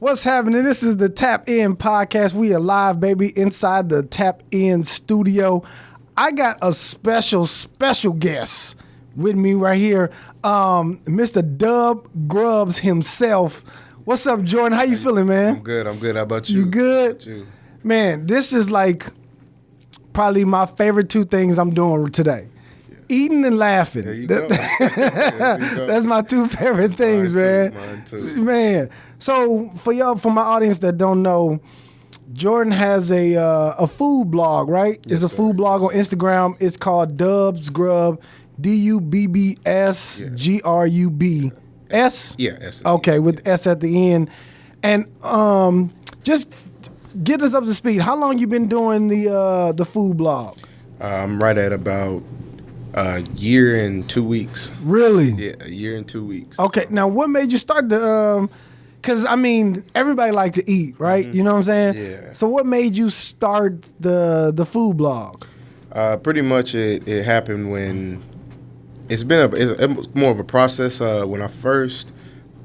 What's happening? This is the Tap In podcast. We are live, baby, inside the Tap In studio. I got a special guest with me right here, Mr. Dub Grubs himself. What's up, Jordan? How you feeling, man? I'm good. How about you? You good? How about you? Man, this is like probably my favorite two things I'm doing today. Eating and laughing. There you go. There you go. That's my two favorite things, Mine too. Man. So for my audience that don't know, Jordan has a food blog, right? Yes, it's a food blog on Instagram. It's called Dubs Grub, DUBBS GRUB. Yeah, S. Okay, with S at the end. And just get us up to speed. How long you been doing the food blog? I'm right at about a year and 2 weeks. Really? Yeah, a year and 2 weeks. Okay, now what made you start the because I mean everybody like to eat, right? Mm-hmm. You know what I'm saying? Yeah. So what made you start the food blog? Pretty much it happened when it's more of a process. When I first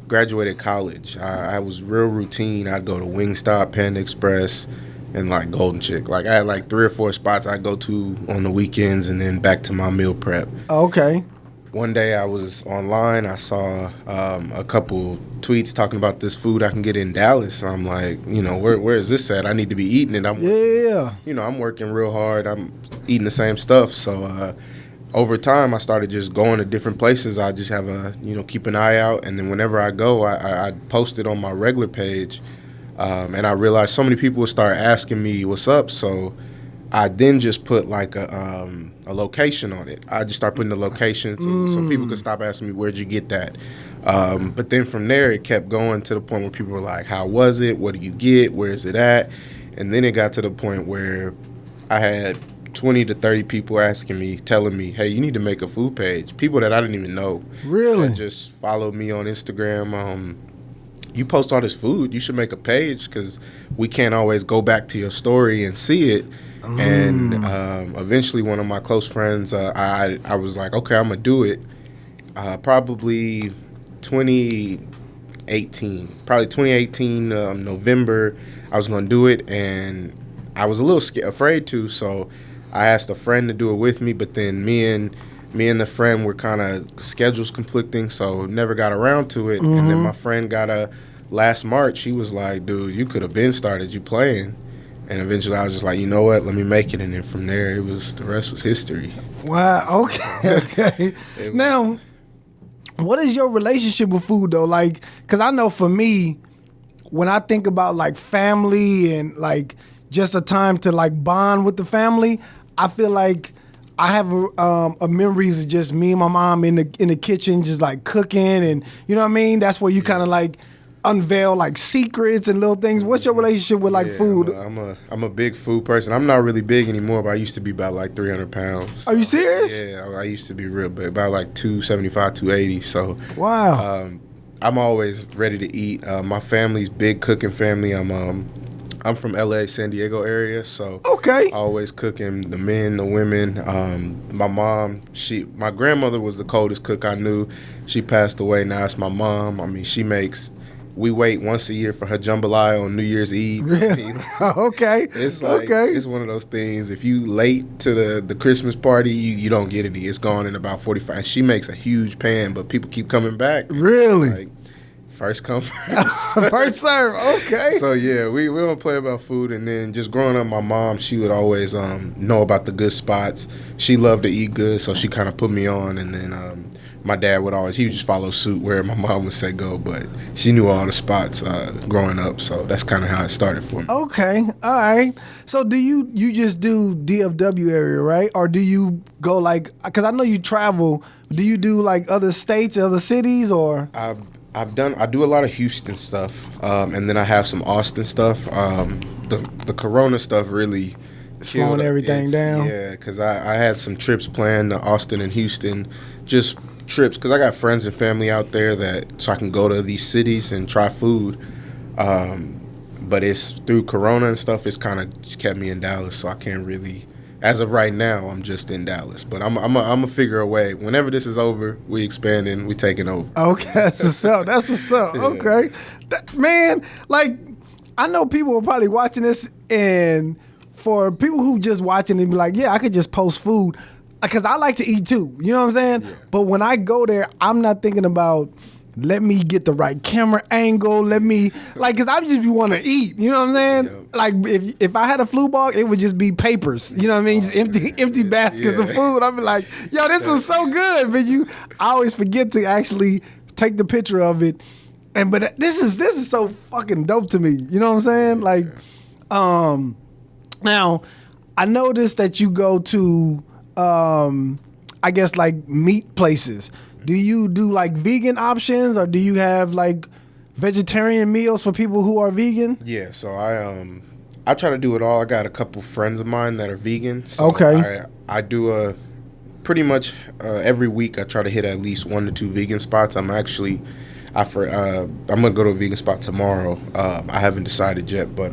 graduated college, I was real routine. I'd go to Wingstop, Panda Express, and like Golden Chick. Like I had like 3 or 4 spots I go to on the weekends, and then back to my meal prep. Okay. One day I was online. I saw a couple tweets talking about this food I can get in Dallas. I'm like, where is this at? I need to be eating it. I'm working real hard. I'm eating the same stuff. So over time, I started just going to different places. I just have keep an eye out. And then whenever I go, I post it on my regular page. And I realized so many people would start asking me what's up. So I then just put like a location on it. I just start putting the location so people could stop asking me, where'd you get that? But then from there, it kept going to the point where people were like, how was it? What do you get? Where is it at? And then it got to the point where I had 20 to 30 people telling me, hey, you need to make a food page. People that I didn't even know. Really? That just followed me on Instagram. You post all this food, you should make a page because we can't always go back to your story and see it. And eventually one of my close friends, I was like, okay, I'm going to do it. Probably 2018, November, I was going to do it. And I was a little afraid to, so I asked a friend to do it with me. But then me and the friend were kind of schedules conflicting, so never got around to it. And then my friend got last March, he was like, dude, you could have been started, you playing. And eventually I was just like, you know what, let me make it. And then from there, the rest was history. Wow, okay. Now, what is your relationship with food though? Like, cause I know for me, when I think about like family and like just a time to like bond with the family, I feel like I have a memories of just me and my mom in the kitchen, just like cooking, and you know what I mean. That's where you kind of like unveil like secrets and little things. What's your relationship with like food? I'm a big food person. I'm not really big anymore, but I used to be about like 300 pounds. Are you serious? Yeah, I used to be real big, about like 275, 280. So wow. I'm always ready to eat. My family's big cooking family. I'm from LA, San Diego area, so okay. Always cooking, the men, the women. My mom, my grandmother was the coldest cook I knew. She passed away. Now it's my mom. I mean, we wait once a year for her jambalaya on New Year's Eve. Really? Okay. It's like, it's one of those things. If you late to the Christmas party, you don't get it. It's gone in about 45. She makes a huge pan, but people keep coming back. Really? Like, first come first. First serve. Okay. So yeah, we don't play about food. And then just growing up, my mom, she would always know about the good spots. She loved to eat good, so she kind of put me on. And then my dad he would just follow suit where my mom would say go, but she knew all the spots growing up, so that's kind of how it started for me. Okay, all right. So do you just do DFW area, right? Or do you go like, because I know you travel, do you do like other states, other cities, or? I do a lot of Houston stuff, and then I have some Austin stuff. The Corona stuff really slowing everything down. Yeah, because I had some trips planned to Austin and Houston, just trips because I got friends and family out there so I can go to these cities and try food. But it's through Corona and stuff. It's kind of kept me in Dallas, so I can't really as of right now, I'm just in Dallas. But I'm gonna figure a way. Whenever this is over, we expanding, we taking over. Okay, that's what's up. That's what's up. Yeah. Okay, man. Like, I know people are probably watching this, and for people who just watching and be like, yeah, I could just post food, because I like to eat too. You know what I'm saying? Yeah. But when I go there, I'm not thinking about, let me get the right camera angle. Let me, like, because I just want to eat. You know what I'm saying? Yep. Like, if I had a flu ball, it would just be papers. You know what I mean? Just empty baskets of food. I'd be like, yo, this was so good. But I always forget to actually take the picture of it. But this is so fucking dope to me. You know what I'm saying? Like, now, I noticed that you go to, I guess, like, meat places. Do you do like vegan options, or do you have like vegetarian meals for people who are vegan? Yeah, so I try to do it all. I got a couple friends of mine that are vegan. So okay. I do pretty much every week I try to hit at least 1 to 2 vegan spots. I'm gonna go to a vegan spot tomorrow. I haven't decided yet, but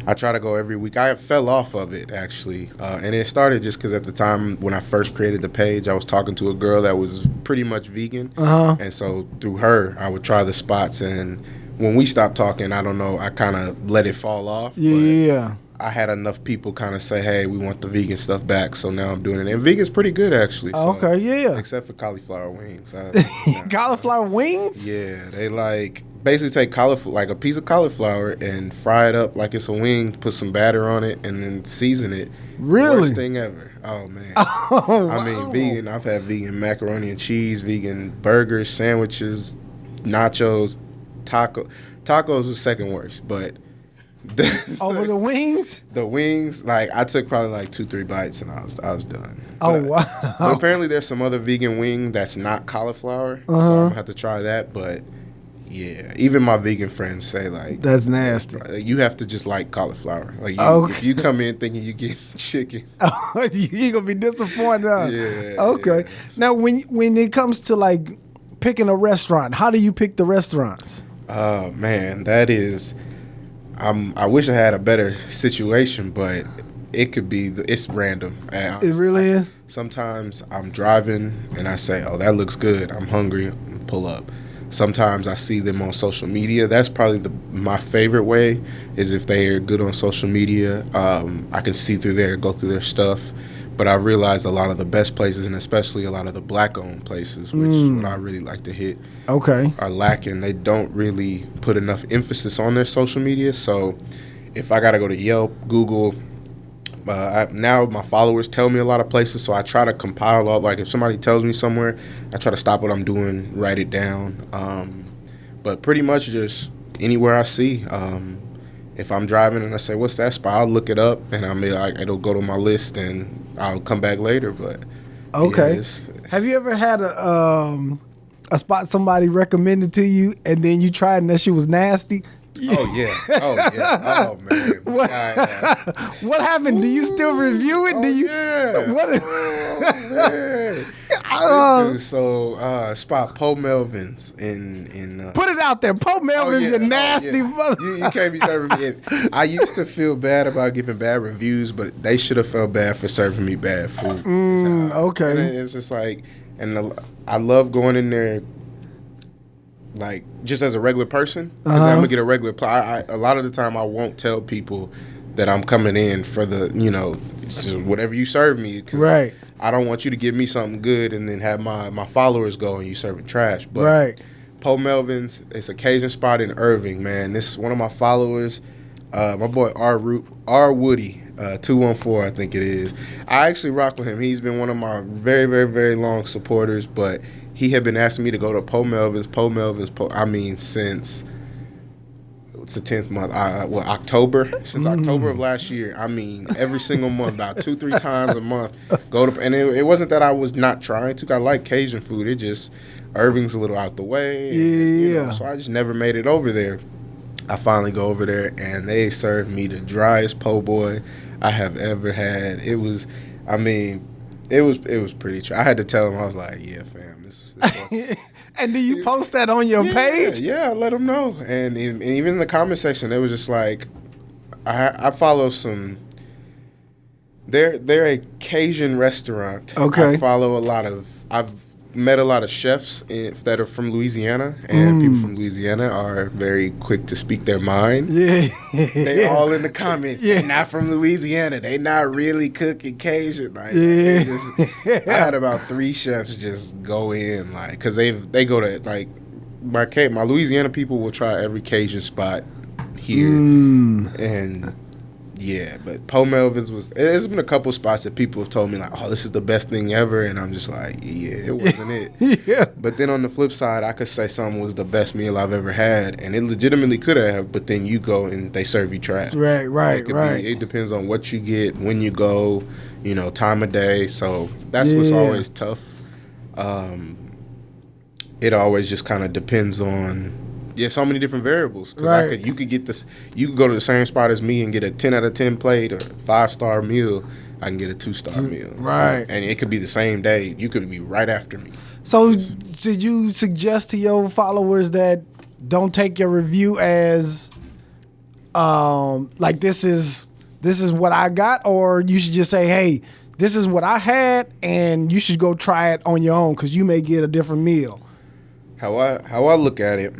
I try to go every week. I fell off of it, actually. And it started just because at the time when I first created the page, I was talking to a girl that was pretty much vegan. Uh-huh. And so through her, I would try the spots. And when we stopped talking, I don't know, I kind of let it fall off. Yeah. I had enough people kind of say, hey, we want the vegan stuff back. So now I'm doing it. And vegan's pretty good, actually. So, okay, yeah. Except for cauliflower wings. Cauliflower wings? Yeah. They like basically take a piece of cauliflower and fry it up like it's a wing, put some batter on it, and then season it. Really? Worst thing ever. Oh, man. Oh, I mean, vegan. I've had vegan macaroni and cheese, vegan burgers, sandwiches, nachos, Tacos was second worst, but... Over the wings? The wings, like, I took probably like 2-3 bites and I was done. Oh, wow. But apparently there's some other vegan wing that's not cauliflower, so I'm going to have to try that, but... Yeah, even my vegan friends say, like... That's nasty. You have to just like cauliflower. Like, if you come in thinking you get chicken... You're going to be disappointed, huh? Yeah. Okay. Yeah. Now, when it comes to, like, picking a restaurant, how do you pick the restaurants? Oh, man, that is... I wish I had a better situation, but it could be... It's random. It really is? Sometimes I'm driving, and I say, oh, that looks good. I'm hungry. Pull up. Sometimes I see them on social media. That's probably my favorite way, is if they are good on social media. I can see through there, go through their stuff. But I realized a lot of the best places, and especially a lot of the black-owned places, which is what I really like to hit, are lacking. They don't really put enough emphasis on their social media. So if I got to go to Yelp, Google, now my followers tell me a lot of places, so I try to compile all, like if somebody tells me somewhere, I try to stop what I'm doing, write it down. But pretty much just anywhere I see. If I'm driving and I say, what's that spot? I'll look it up, and it'll go to my list, and I'll come back later. But okay. Yeah, have you ever had a spot somebody recommended to you, and then you tried and that shit was nasty? Oh yeah. Oh man. What happened? Do you still review it? Do you? Yeah. What? Spot Poe Melvin's in. Put it out there, Poe Melvin's. You nasty mother. You can't be serving me. I used to feel bad about giving bad reviews, but they should have felt bad for serving me bad food. Okay. And it's just like, I love going in there. Like, just as a regular person, because I'm gonna get a regular. A lot of the time, I won't tell people that I'm coming in for the, it's just whatever you serve me. Right. I don't want you to give me something good and then have my followers go and you serving trash. But right. Poe Melvin's, it's a Cajun spot in Irving, man. This is one of my followers, my boy R Woody, 214, I think it is. I actually rock with him. He's been one of my very, very, very long supporters, but he had been asking me to go to Poe Melvin's, since it's the 10th month, October? Since October of last year. I mean, every single month, about 2-3 times a month. And it wasn't that I was not trying to. I like Cajun food. It just, Irving's a little out the way. Yeah. So I just never made it over there. I finally go over there, and they served me the driest po' boy I have ever had. It was pretty. I had to tell them, I was like, yeah, fam. And do you post that on your page? Yeah, I let them know. And even in the comment section, they was just like, I follow some They're a Cajun restaurant. Okay. I've met a lot of chefs that are from Louisiana, and people from Louisiana are very quick to speak their mind. Yeah. They all in the comments. Yeah. They're not from Louisiana. They not really cooking Cajun. Like, I had about 3 chefs just go in, like, because they go to, like, my Louisiana people will try every Cajun spot here. And yeah, but Po Melvin's there's been a couple spots that people have told me, like, oh, this is the best thing ever, and I'm just like, yeah, it wasn't it. Yeah. But then on the flip side, I could say something was the best meal I've ever had, and it legitimately could have, but then you go and they serve you trash. Right. It depends on what you get, when you go, time of day. So that's what's always tough. It always just kind of depends on so many different variables. Because you could go to the same spot as me and get a 10 out of 10 plate or 5-star meal. I can get a 2-star meal. Right. And it could be the same day. You could be right after me. So did you suggest to your followers that don't take your review as like this is what I got, or you should just say, hey, this is what I had, and you should go try it on your own because you may get a different meal? How I look at it,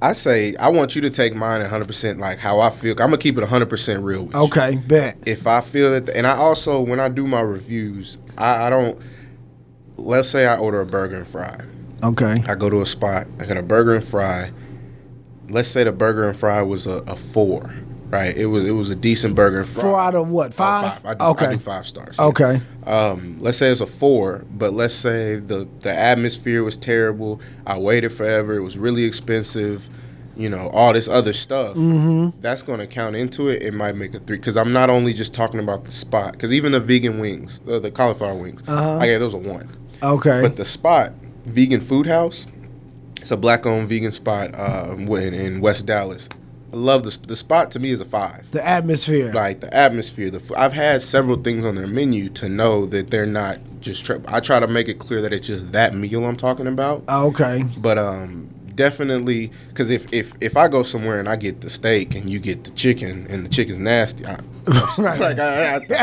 I say I want you to take mine 100% like how I feel. I'm going to keep it 100% real with you. Okay, bet. If I feel that, and I also, when I do my reviews, I don't, let's say I order a burger and fry. Okay. I go to a spot, I got a burger and fry. Let's say the burger and fry was a 4, right? It was a decent burger and fry. 4 out of what, 5? 5. I do 5 stars. Okay. Let's say it's a 4, but let's say the atmosphere was terrible. I waited forever. It was really expensive. All this other stuff. That's going to count into it. It might make a 3 because I'm not only just talking about the spot. Because even the vegan wings, the cauliflower wings, I gave those a 1. Okay. But the spot, Vegan Food House, it's a black-owned vegan spot in West Dallas. I love the spot. To me is a 5. The atmosphere, like the atmosphere. I've had several things on their menu to know that they're not just. I try to make it clear that it's just that meal I'm talking about. Okay. But definitely, because if I go somewhere and I get the steak and you get the chicken and the chicken's nasty, I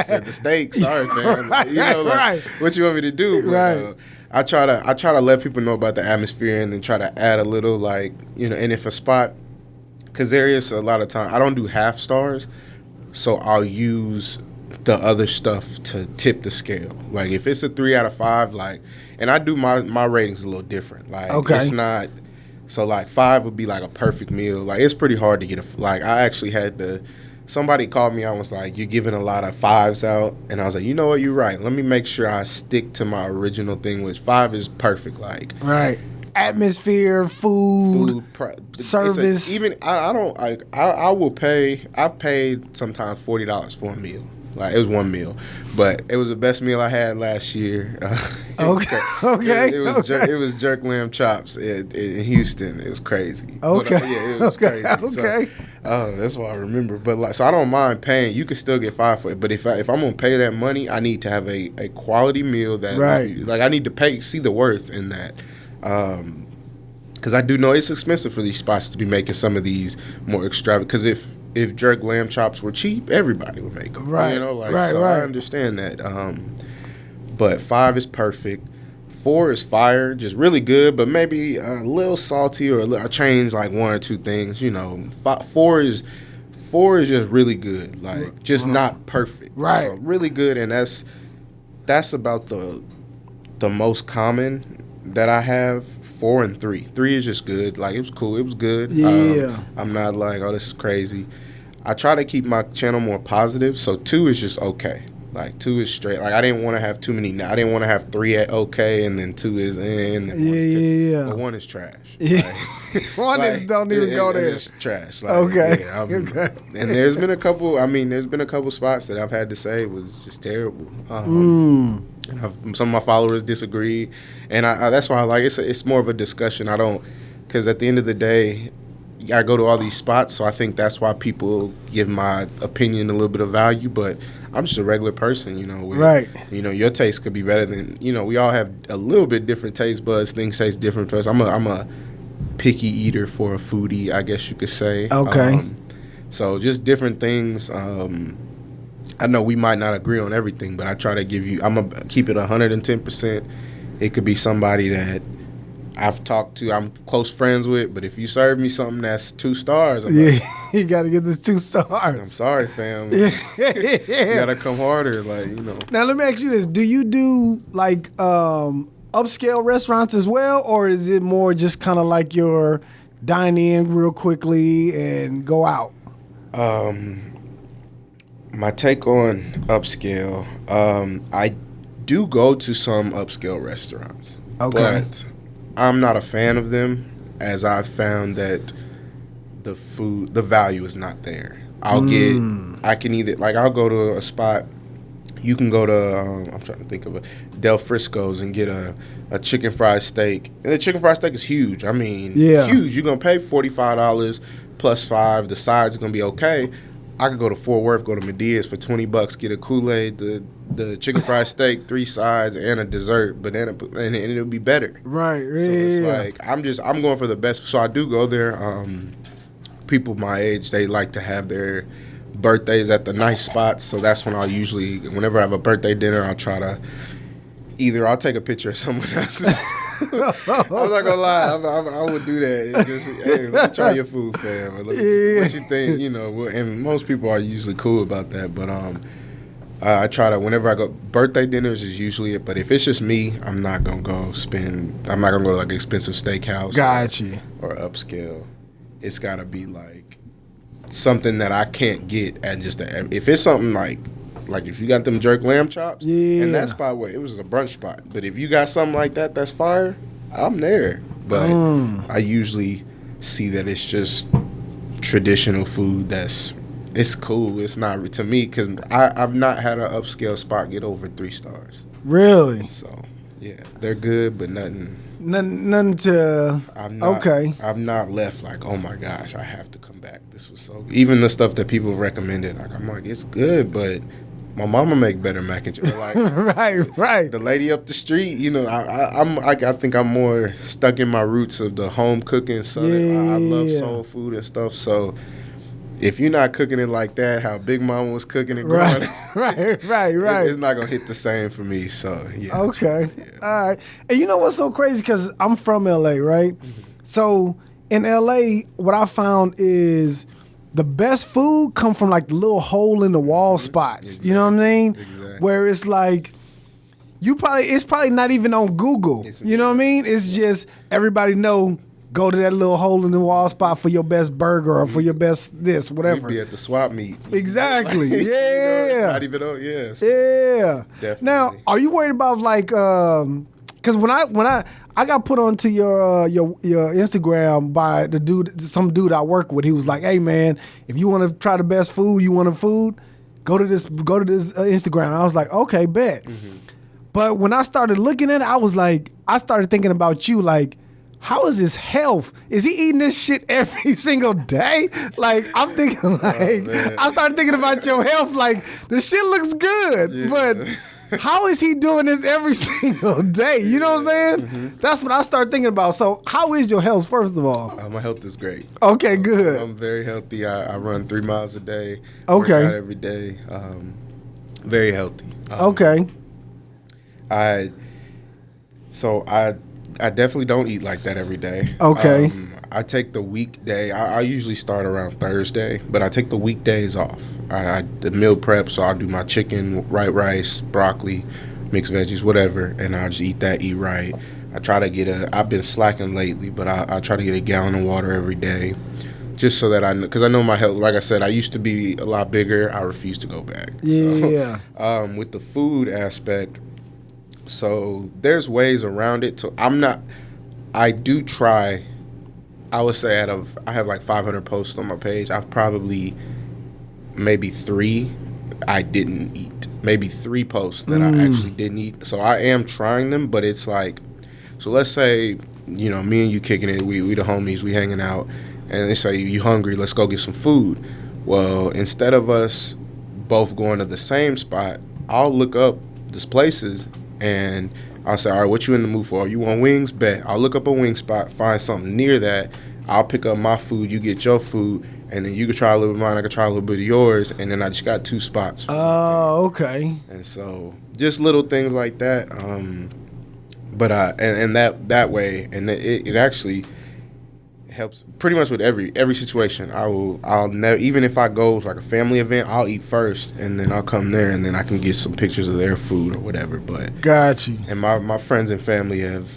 said the steak. Sorry, fam. Right. What you want me to do? But, right. I try to let people know about the atmosphere and then try to add a little and if a spot. Because there is a lot of time, I don't do half stars, so I'll use the other stuff to tip the scale. Like, if it's a 3 out of 5, and I do my ratings a little different. Like, it's not, so, 5 would be, a perfect meal. Like, it's pretty hard to get I actually had somebody called me, I was like, you're giving a lot of 5s out, and I was like, you know what, you're right. Let me make sure I stick to my original thing, which 5 is perfect. Right. Atmosphere, food service. I will pay. I've paid sometimes $40 for a meal. It was one meal, but it was the best meal I had last year. Okay. It was jerk lamb chops in Houston. It was crazy. Okay. But, it was crazy. Okay. So, that's what I remember. But so I don't mind paying. You can still get 5 for it. But if I'm gonna pay that money, I need to have a quality meal that I need to see the worth in that. Because I do know it's expensive for these spots to be making some of these more extravagant. Because if jerk lamb chops were cheap, everybody would make them. Right. I understand that. But 5 is perfect. 4 is fire, just really good, but maybe a little salty or I change 1 or 2 things. 4 is just really good, just not perfect. Right. So really good, and that's about the most common that I have. 4 and 3. 3 is just good. It was cool. It was good. Yeah. I'm not oh, this is crazy. I try to keep my channel more positive. So 2 is just okay. 2 is straight. I didn't want to have too many. I didn't want to have 3 at okay, and then 2 is in. And Yeah. But 1 is trash. Yeah. 1 don't even go there. It's trash. Okay. Yeah, okay. And there's been a couple. There's been a couple spots that I've had to say was just terrible. Some of my followers disagree, and that's why I like it's more of a discussion. I don't, because at the end of the day, I go to all these spots, so I think that's why people give my opinion a little bit of value. But I'm just a regular person, right. Your taste could be better than we all have a little bit different taste buds. Things taste different to us. I'm a picky eater for a foodie, I guess you could say. Okay. So just different things. I know we might not agree on everything, but I try to give you. I'm gonna keep it 110%. It could be somebody that I've talked to, I'm close friends with, but if you serve me something that's 2 stars, I'm like, you got to get this 2 stars. I'm sorry, fam. You got to come harder, like, you know. Now, let me ask you this. Do you do, like, upscale restaurants as well, or is it more just kind of like your dine in real quickly and go out? My take on upscale, I do go to some upscale restaurants. Okay. But I'm not a fan of them, as I've found that the value is not there. I can either, like, I'll go to a spot. You can go to, I'm trying to think of it, Del Frisco's and get a chicken fried steak. And the chicken fried steak is huge. I mean, huge. You're going to pay $45 plus $5. The sides are going to be okay. I could go to Fort Worth, go to Medea's for $20, get a Kool-Aid, the chicken fried steak, 3 sides, and a dessert, but then and it'll be better. Right. So it's like I'm going for the best. So I do go there. People my age, they like to have their birthdays at the nice spots. So that's when whenever I have a birthday dinner, I'll try to I'll take a picture of someone else's. I'm not gonna lie, I would do that. It's just, hey, let me try your food, fam. What you think, you know? And most people are usually cool about that. But I try to, whenever I go, birthday dinners is usually it. But if it's just me, I'm not gonna go to like an expensive steakhouse. Or upscale. It's gotta be like something that I can't get at just if it's something like if you got them jerk lamb chops, and that spot where it was a brunch spot. But if you got something like that that's fire, I'm there. But I usually see that it's just traditional food it's cool. It's not, to me, because I've not had an upscale spot get over 3 stars. Really? So, yeah, they're good, but nothing to... okay. I've not left like, oh my gosh, I have to come back. This was so good. Even the stuff that people recommended, like, I'm like, it's good, but my mama make better mac and cheese. Like, right. The lady up the street, you know, I think I'm more stuck in my roots of the home cooking. So I love soul food and stuff. So if you're not cooking it like that, how Big Mama was cooking it, right. It's not gonna hit the same for me. So yeah. Okay. Yeah. All right. And you know what's so crazy? Because I'm from LA, right? Mm-hmm. So in LA, what I found is the best food come from like the little hole in the wall spots. Exactly. You know what I mean? Exactly. Where it's like it's probably not even on Google. You know what I mean? It's just everybody know, go to that little hole in the wall spot for your best burger or for your best this, whatever. You'd be at the swap meet. Exactly. Like, yeah. You know, not even yes. Yeah. Definitely. Now, are you worried about like because when I got put onto your Instagram by some dude I work with. He was like, "Hey man, if you want to try the best food, you want a food, go to this Instagram." And I was like, "Okay, bet." Mm-hmm. But when I started looking at it, I started thinking about you, like, how is his health? Is he eating this shit every single day? Like, I'm thinking, like, I started thinking about your health, like, the shit looks good, but how is he doing this every single day? You know what I'm saying? Mm-hmm. That's what I started thinking about. So how is your health, first of all? My health is great. Okay, good. I'm very healthy. I run 3 miles a day. Okay. Work out every day. Very healthy. Okay. I definitely don't eat like that every day. Okay. I take the weekday. I usually start around Thursday, but I take the weekdays off. The meal prep, so I'll do my chicken, white rice, broccoli, mixed veggies, whatever, and I'll just eat right. I try to I've been slacking lately, but I try to get a gallon of water every day, just so that because I know my health. Like I said, I used to be a lot bigger. I refuse to go back. Yeah. So, with the food aspect, so there's ways around it. So I do try. I would say I have like 500 posts on my page. I've probably maybe 3 I didn't eat. Maybe 3 posts that I actually didn't eat. So I am trying them, but it's like, so let's say, you know, me and you kicking it, we the homies, we hanging out, and they say, you hungry, let's go get some food. Well, instead of us both going to the same spot, I'll look up these places and I'll say, all right, what you in the mood for? You want wings? Bet. I'll look up a wing spot, find something near that. I'll pick up my food, you get your food, and then you could try a little bit of mine, I could try a little bit of yours, and then I just got 2 spots. Oh, okay. And so just little things like that. But and that way, and it actually helps pretty much with every situation. I'll never, even if I go to like a family event, I'll eat first, and then I'll come there, and then I can get some pictures of their food or whatever. But got you. And my friends and family have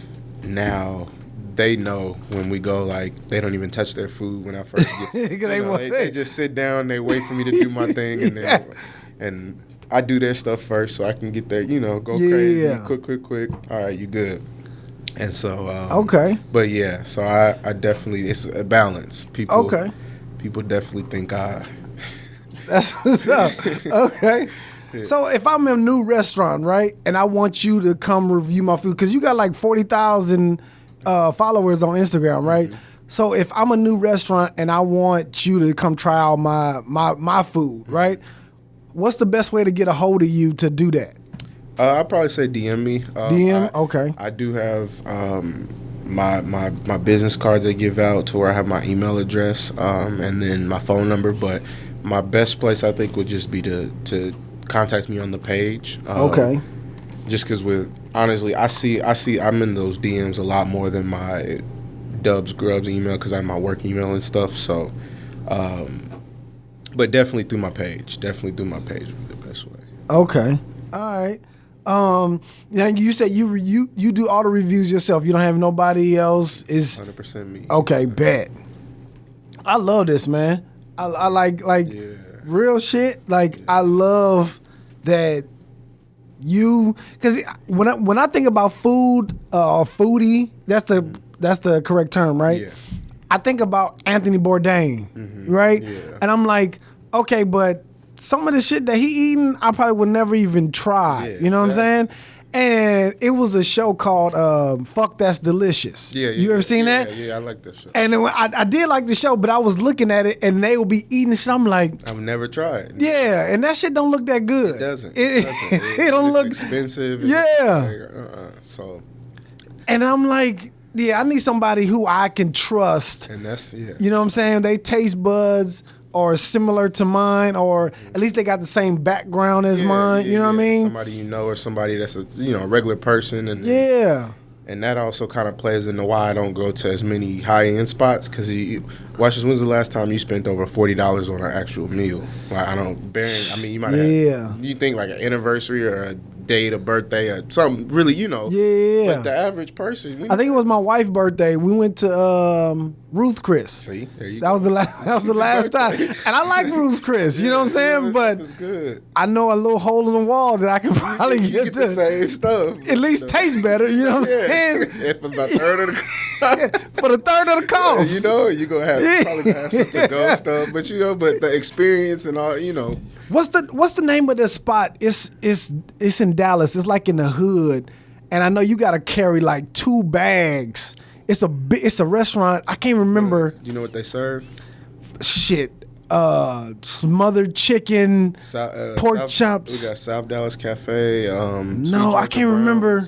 now. They know when we go, like, they don't even touch their food when I first get. They just sit down, they wait for me to do my thing, and then and I do their stuff first so I can get there, go crazy, quick. All right, you good. And so, okay. But yeah, so I definitely, it's a balance. People definitely think That's what's up. Okay. Yeah. So if I'm in a new restaurant, right, and I want you to come review my food, because you got like 40,000 followers on Instagram, right? Mm-hmm. So if I'm a new restaurant and I want you to come try out my food, right? What's the best way to get a hold of you to do that? I'd probably say DM me. Okay. I do have my business cards I give out to where I have my email address and then my phone number. But my best place I think would just be to contact me on the page. Okay. Just because honestly, I see I'm in those DMs a lot more than my Grubs email because I have my work email and stuff. So, but definitely through my page. Definitely through my page would be the best way. Okay. All right. Now you said you do all the reviews yourself. You don't have nobody else. Is 100% me. Okay, bet. I love this, man. I like real shit. Like I love that you, because when I think about food or foodie, that's the correct term, right? Yeah. I think about Anthony Bourdain, right? Yeah. And I'm like, okay, but some of the shit that he eating, I probably would never even try. You know what I'm saying? And it was a show called Fuck That's Delicious. Yeah, you ever seen that? Yeah, I like that show. And I did like the show, but I was looking at it and they would be eating shit. I'm like, I've never tried. Yeah, and that shit don't look that good. It doesn't. It don't look expensive. Yeah. So. And I'm like, yeah, I need somebody who I can trust. And that's You know what I'm saying? They taste buds or similar to mine, or at least they got the same background as mine. You know what I mean? Somebody or somebody that's a regular person, and and that also kind of plays into why I don't go to as many high end spots. Because when's the last time you spent over $40 on an actual meal? Like you might have. You think like an anniversary or a date, a birthday, or something really, Yeah. But the average person. I think it was my wife's birthday. We went to Ruth Chris. See, there you go. That was the last time. And I like Ruth Chris, you know what I'm saying? But it's good. I know a little hole in the wall that I can probably get the same stuff. At least taste better, you know what I'm saying? And for the third of the for the third of the cost. You're gonna have probably have some to-go stuff, but but the experience and all, What's the name of this spot? It's in Dallas. It's like in the hood, and I know you got to carry like 2 bags. It's a restaurant. I can't remember. Do you know what they serve? Shit, smothered chicken, pork chops. We got South Dallas Cafe. No, I can't remember.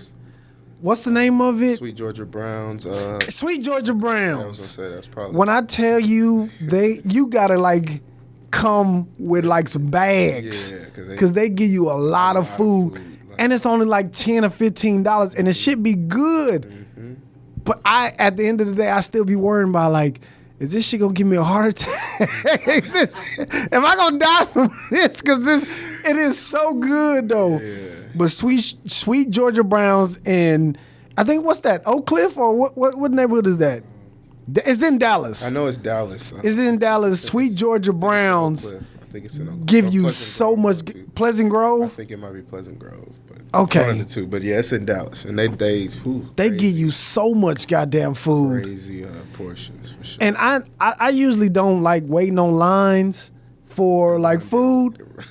What's the name of it? Sweet Georgia Browns. Sweet Georgia Browns. I was gonna say that's probably. When I tell you you gotta like come with like some bags, because they give you a lot of food, and it's only like $10 or $15, and it should be good. Mm-hmm. But at the end of the day, I still be worrying about like, is this shit gonna give me a heart attack? Am I gonna die from this? Because it is so good though. Yeah. But sweet Georgia Browns in, I think, what's that? Oak Cliff, or what neighborhood is that? It's in Dallas. I know it's Dallas. It's in Dallas. Sweet Georgia Browns. I think it's in Oak Cliff. Give you so much. Pleasant Grove? I think it might be Pleasant Grove. But okay. One of the two. But yeah, it's in Dallas. And they give you so much goddamn food. Crazy portions for sure. And I usually don't like waiting on lines for like food.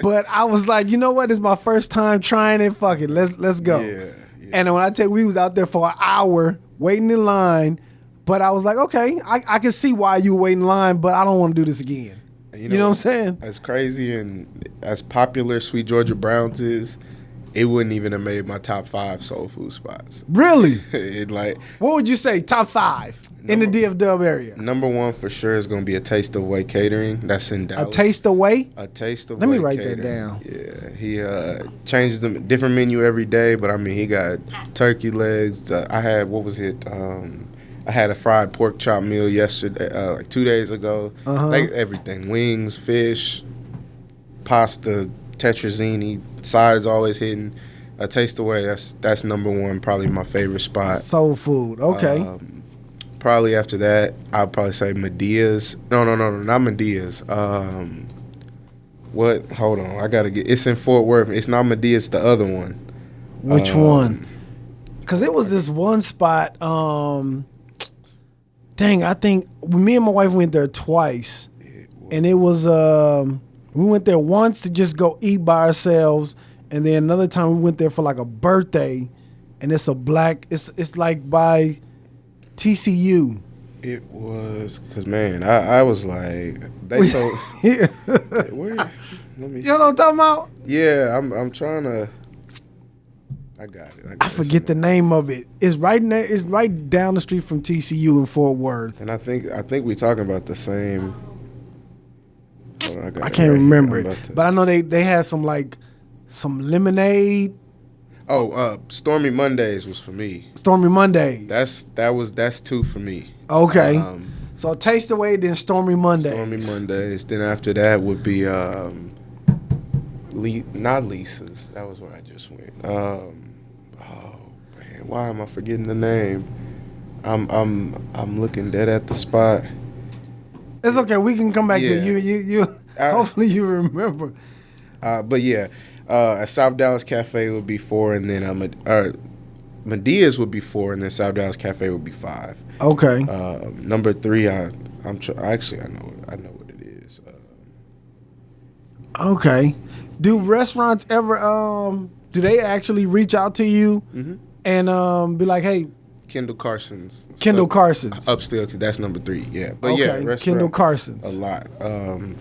But I was like, you know what? It's my first time trying it. Fuck it. Let's go. Yeah. And when I tell you, we was out there for an hour waiting in line. But I was like, okay, I can see why you wait in line, but I don't want to do this again. You know what I'm saying? As crazy and as popular Sweet Georgia Browns is, it wouldn't even have made my top 5 soul food spots. Really? Like, what would you say? Top 5 in the DF area? Number 1 for sure is going to be A Taste of Way Catering. That's in Dallas. A Taste of Way? A Taste of Let Way. me write Catering. that down. Yeah, he changes the different menu every day, but I mean, he got turkey legs. I had, what was it? I had a fried pork chop meal yesterday, like 2 days ago. Like everything, wings, fish, pasta, tetrazzini, sides always hitting. A Taste Away, that's number 1, probably my favorite spot. Soul food, okay. Probably after that, I'd probably say Medea's. No, not Medea's. What? Hold on, I gotta get. It's in Fort Worth. It's not Medea's, the other one. Which one? Because it was this one spot. Dang, I think me and my wife went there twice, and it was we went there once to just go eat by ourselves. And then another time we went there for like a birthday, and it's it's like by TCU. It was, because man, I was like, they told, where, let me, you know what I'm talking about? Yeah, I'm trying to, I got it. I forget the name of it. It's right there. It's right down the street from TCU in Fort Worth. And I think we're talking about the same. I can't remember it, but I know they had some lemonade. Oh, Stormy Mondays was for me. Stormy Mondays. That's 2 for me. Okay. So Taste Away, then Stormy Mondays. Stormy Mondays. Then after that would be not Lisa's. That was where I just went. Oh man, why am I forgetting the name? I'm looking dead at the spot. It's okay. We can come back to you. Hopefully you remember. But yeah, South Dallas Cafe would be 4, and then Medea's would be 4, and then South Dallas Cafe would be 5. Okay. Number 3, I know what it is. Okay. Do restaurants ever do they actually reach out to you and be like, hey? Kendall Carson's. Upstill, that's number 3. Yeah, but okay. Yeah, Kendall Carson's. A lot.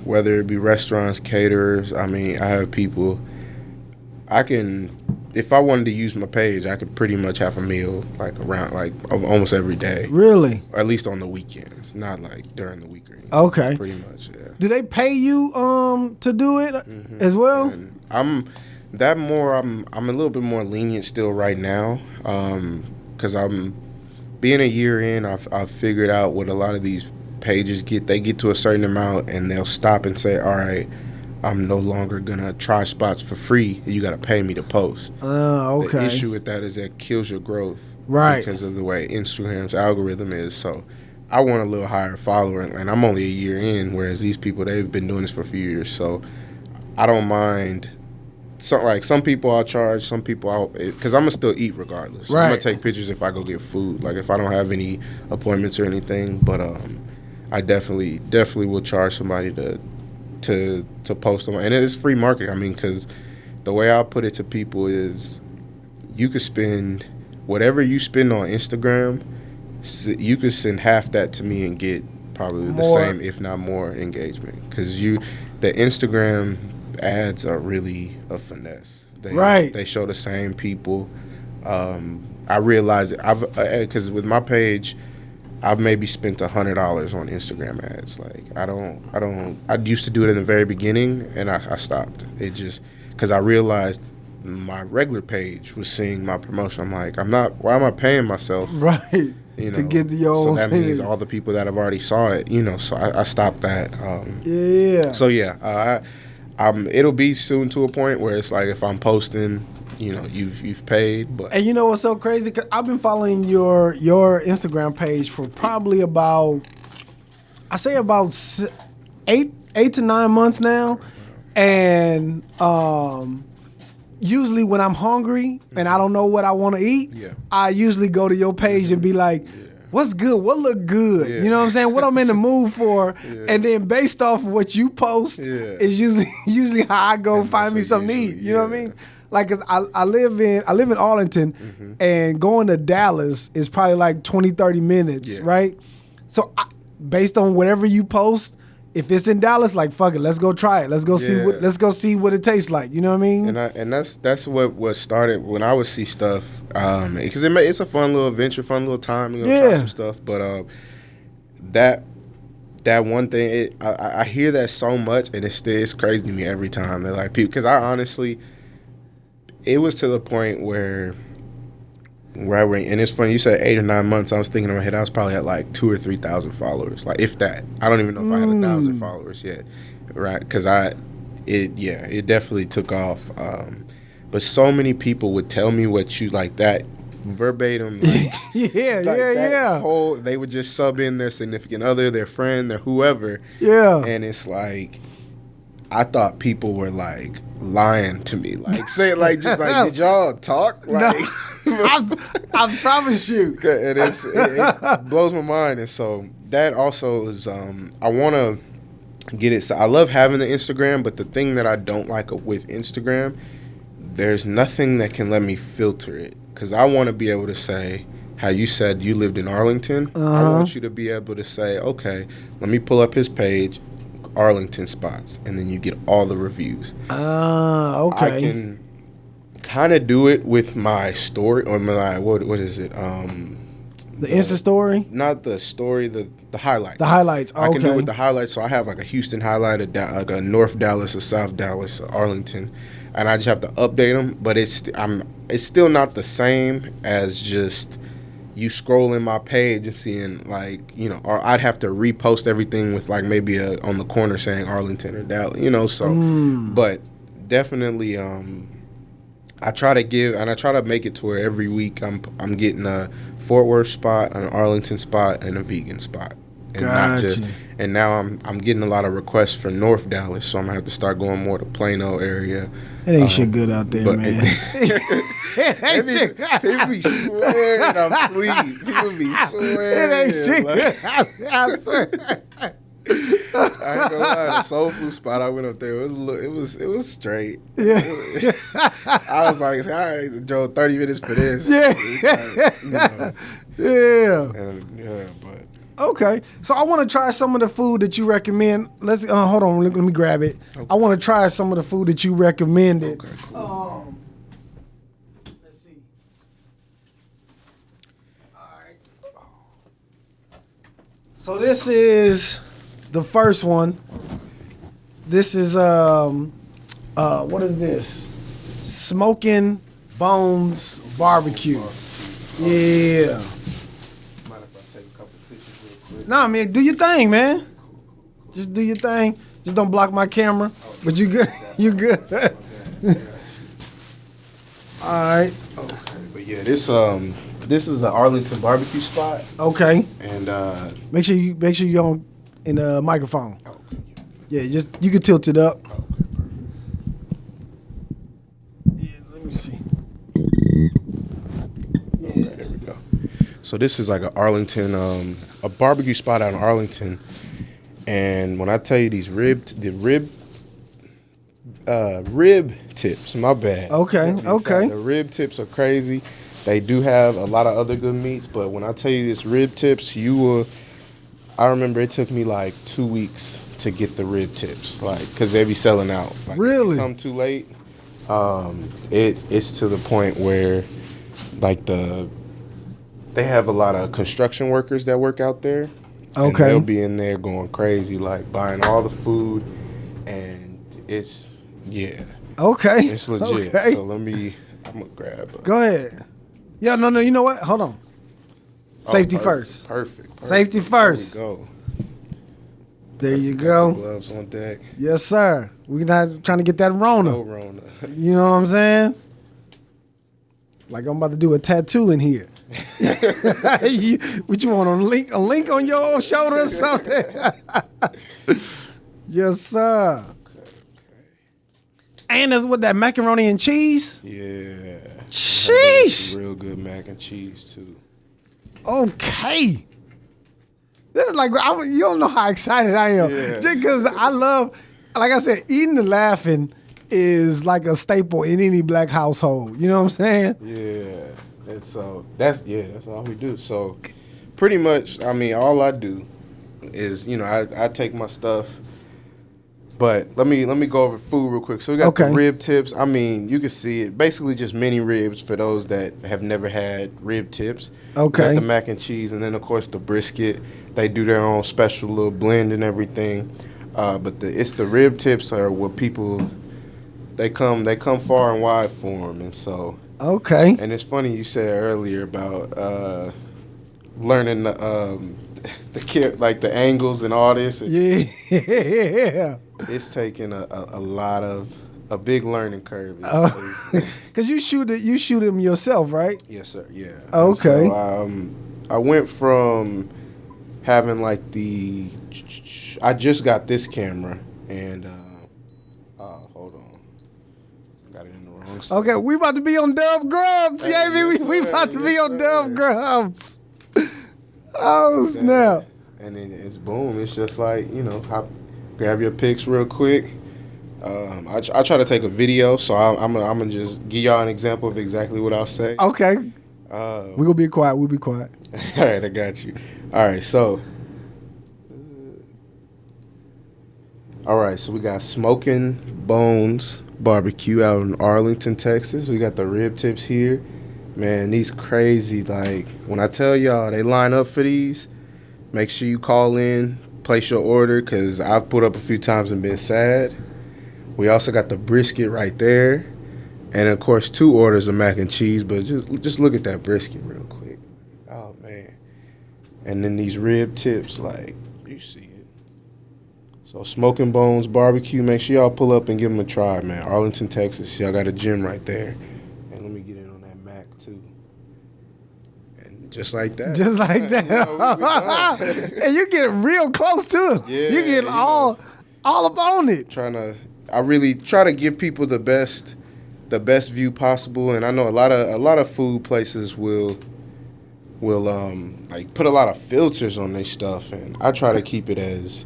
Whether it be restaurants, caterers. I mean, I have people. If I wanted to use my page, I could pretty much have a meal around almost every day. Really? Or at least on the weekends, not like during the week or anything. Okay. Pretty much, yeah. Do they pay you to do it as well? And I'm a little bit more lenient still right now, because I'm being a year in. I've figured out what a lot of these pages get. They get to a certain amount and they'll stop and say, all right, I'm no longer gonna try spots for free. You got to pay me to post. Okay. The issue with that is that kills your growth, right? Because of the way Instagram's algorithm is. So I want a little higher follower, and I'm only a year in, whereas these people, they've been doing this for a few years. So I don't mind. Some people I'll charge, some people because I'm gonna still eat regardless. Right. I'm gonna take pictures if I go get food, like if I don't have any appointments or anything. But I definitely will charge somebody to post them, and it's free marketing. I mean, because the way I put it to people is, you could spend whatever you spend on Instagram, you could send half that to me and get probably the same, if not more, engagement. Because the Instagram ads are really a finesse. They show the same people. I realize it. Because with my page, I've maybe spent $100 on Instagram ads. I used to do it in the very beginning, and I stopped. It just because I realized my regular page was seeing my promotion. I'm like, why am I paying myself? Right. To get the own. So that means all the people that have already saw it. So I stopped that. Yeah. So yeah, it'll be soon to a point where it's like if I'm posting, you've paid. But and you know what's so crazy? 'Cause I've been following your Instagram page for probably about 8 to 9 months now, and usually when I'm hungry and I don't know what I want to eat, I usually go to your page and be like, what's good? What look good? You know what I'm saying? What I'm in the mood for, and then based off of what you post is usually how I go find me something to eat. You know what I mean? Like, 'cause I live in Arlington, and going to Dallas is probably like 20, 30 minutes, right? So based on whatever you post, if it's in Dallas, like fuck it, let's go try it. Let's go see what it tastes like. You know what I mean? And that's what started when I would see stuff, because it's a fun little adventure, fun little time. You know, try some stuff, but that one thing, I hear that so much, and it's crazy to me every time. They're like, people, because I honestly, it was to the point where and it's funny, you said 8 or 9 months. I was thinking in my head, I was probably at like 2,000 or 3,000 followers, like if that. I don't even know if I had 1,000 followers yet, right? Because it definitely took off. But so many people would tell me what you like that verbatim. Like, they would just sub in their significant other, their friend, their whoever. Yeah. And it's like, I thought people were like lying to me, like saying like just like, did y'all talk? Like, no, I promise you. And it blows my mind, and so that also is. I want to get it. So I love having the Instagram, but the thing that I don't like with Instagram, there's nothing that can let me filter it, because I want to be able to say, how you said you lived in Arlington. I want you to be able to say, okay, let me pull up his page, Arlington spots, and then you get all the reviews. Okay. I can kind of do it with my story, or my, what is it? The Insta story? Not the story, the highlights. The highlights. I can do it with the highlights. So I have like a Houston highlight, like a North Dallas, a South Dallas, a Arlington, and I just have to update them. But it's still not the same as just you scrolling my page and seeing, like, you know, or I'd have to repost everything with like maybe on the corner saying Arlington or Dallas, you know. So, but definitely, I try to make it to where every week I'm getting a Fort Worth spot, an Arlington spot, and a vegan spot, and not just. And now I'm getting a lot of requests for North Dallas, so I'm gonna have to start going more to Plano area. It ain't shit good out there, man. People be swearing I'm asleep. People be swearing. It ain't shit good. I swear. I ain't gonna lie, the soul food spot I went up there, it was straight. Yeah. I was like, I drove 30 minutes for this. Yeah. Like, you know. Yeah. And, but. Okay, so I want to try some of the food that you recommend. Let's hold on. Let me grab it. Okay. I want to try some of the food that you recommended. Okay, cool. Let's see. All right. So this is the first one. This is what is this? Smokin Bones BBQ. Yeah. Nah, man, do your thing, man. Just do your thing. Just don't block my camera. But you good. You good. All right. Okay, but yeah, this is an Arlington barbecue spot. Okay. And make sure you're on in the microphone. Okay. Yeah, just you can tilt it up. Okay, perfect. Yeah, let me see. Yeah. Okay, there we go. So this is like an Arlington, a barbecue spot out in Arlington, and when I tell you these rib tips, my bad. Okay, okay. The rib tips are crazy. They do have a lot of other good meats, but when I tell you this rib tips, I remember it took me like 2 weeks to get the rib tips, like, because they be selling out. Like, really? If you come too late, it's to the point where, like, they have a lot of construction workers that work out there. Okay. And they'll be in there going crazy, like buying all the food, and it's, yeah. Okay. It's legit. Okay. So I'm going to grab Go ahead. Yeah, no, you know what? Hold on. Safety first. Perfect. Safety first. There we go. There you go. Gloves on deck. Yes, sir. We're not trying to get that Rona. No Rona. You know what I'm saying? Like I'm about to do a tattoo in here. What you want, a link on your shoulder or something? Yes, sir. Okay. And that's what, that macaroni and cheese? Yeah. Sheesh. Real good mac and cheese too. Okay. This is like, you don't know how excited I am. Yeah. Just because I love, like I said, Eatin and Laughin is like a staple in any black household. You know what I'm saying? Yeah. And so that's all we do. So pretty much, I mean, all I do is, you know, I take my stuff. But let me go over food real quick. So we got the rib tips. I mean, you can see it. Basically just mini ribs for those that have never had rib tips. Okay. We got the mac and cheese, and then, of course, the brisket. They do their own special little blend and everything. But it's the rib tips are what people, they come far and wide for them. And so. Okay. And it's funny you said earlier about learning the angles and all this. Yeah. It's taking a big learning curve. Cause you shoot them yourself, right? Yes, sir. Yeah. Okay. So, I went from having I just got this camera and hold on, got it in the wrong side. Okay, we about to be on Dub Grubs. Hey, Yeah, yes, we about to be on Dub Grubs. Oh snap! And then it's boom. It's just like, you know, grab your pics real quick. I try to take a video, so I'm gonna just give y'all an example of exactly what I'll say. Okay. We're gonna be quiet. We'll be quiet. All right, I got you. All right, so we got Smokin Bones BBQ out in Arlington, Texas. We got the rib tips here. Man, these crazy. Like, when I tell y'all they line up for these, make sure you call in, place your order, because I've put up a few times and been sad. We also got the brisket right there. And, of course, 2 orders of mac and cheese. But just look at that brisket real quick. Oh, man. And then these rib tips, like, you see it. So, Smokin Bones BBQ, make sure y'all pull up and give them a try, man. Arlington, Texas. Y'all got a gym right there. And let me get in on that mac, too. And just like that. Just like that. And you get real close to it. Yeah, you get all up on it. I really try to give people the best view possible, and I know a lot of food places will like put a lot of filters on their stuff, and I try to keep it as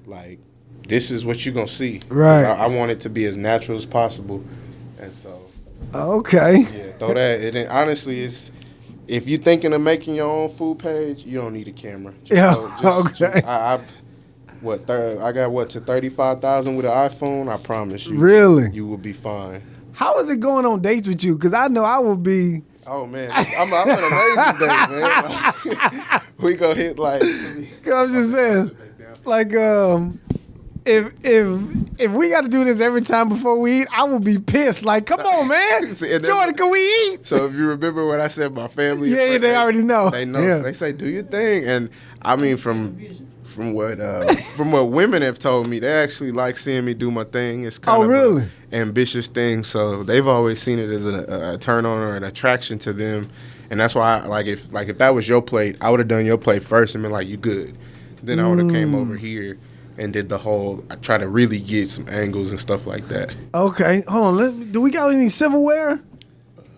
like, this is what you're gonna see. Right. I want it to be as natural as possible, and so. Okay. Yeah, throw that. And honestly, it's, if you're thinking of making your own food page, you don't need a camera. Okay. I got to 35,000 with an iPhone. I promise you. Really? You will be fine. How is it going on dates with you? Because I know I will be. Oh man, I'm an amazing date, man. We go hit like. I'm just saying, like if we got to do this every time before we eat, I will be pissed. Like, come on, man, Jordan, can we eat? So if you remember what I said, my family. Yeah, they already know. They know. Yeah. They say, do your thing, and I mean from what women have told me, they actually like seeing me do my thing. It's kind of an ambitious thing, so they've always seen it as a turn on or an attraction to them, and that's why if that was your plate, I would have done your plate first and been like, you good. Then I would have came over here and did the whole. I try to really get some angles and stuff like that. Okay, hold on. Do we got any silverware?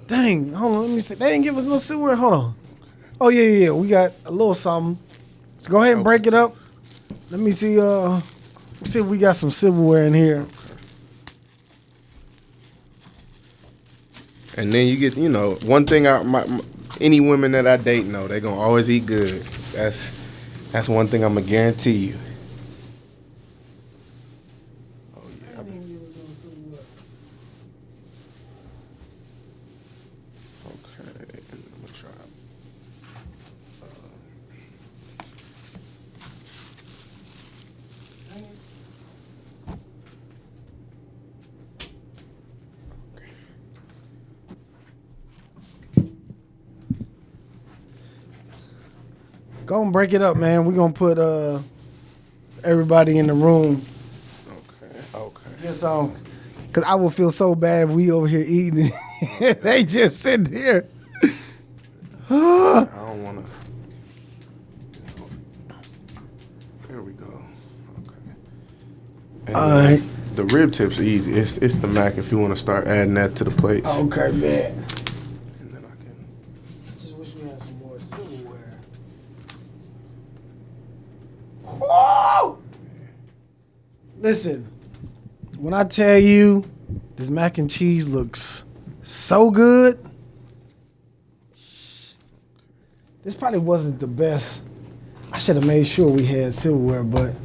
Dang, hold on. Let me see. They didn't give us no silverware. Hold on. Oh yeah. We got a little something. So go ahead and break it up. Let me see. See if we got some silverware in here. And then you get, one thing. Any women that I date know they gonna always eat good. That's one thing I'm gonna guarantee you. Oh yeah. Okay, I'm gonna try. Go and break it up, man. We're going to put everybody in the room. Okay. This song. Because I will feel so bad if we over here eating. They just sitting here. I don't want to. There we go. Okay. All right. The rib tips are easy. It's the mac if you want to start adding that to the plates. Okay, man. And then I can. Just wish we had some more silverware. Whoa! Listen, when I tell you this mac and cheese looks so good, this probably wasn't the best. I should have made sure we had silverware, but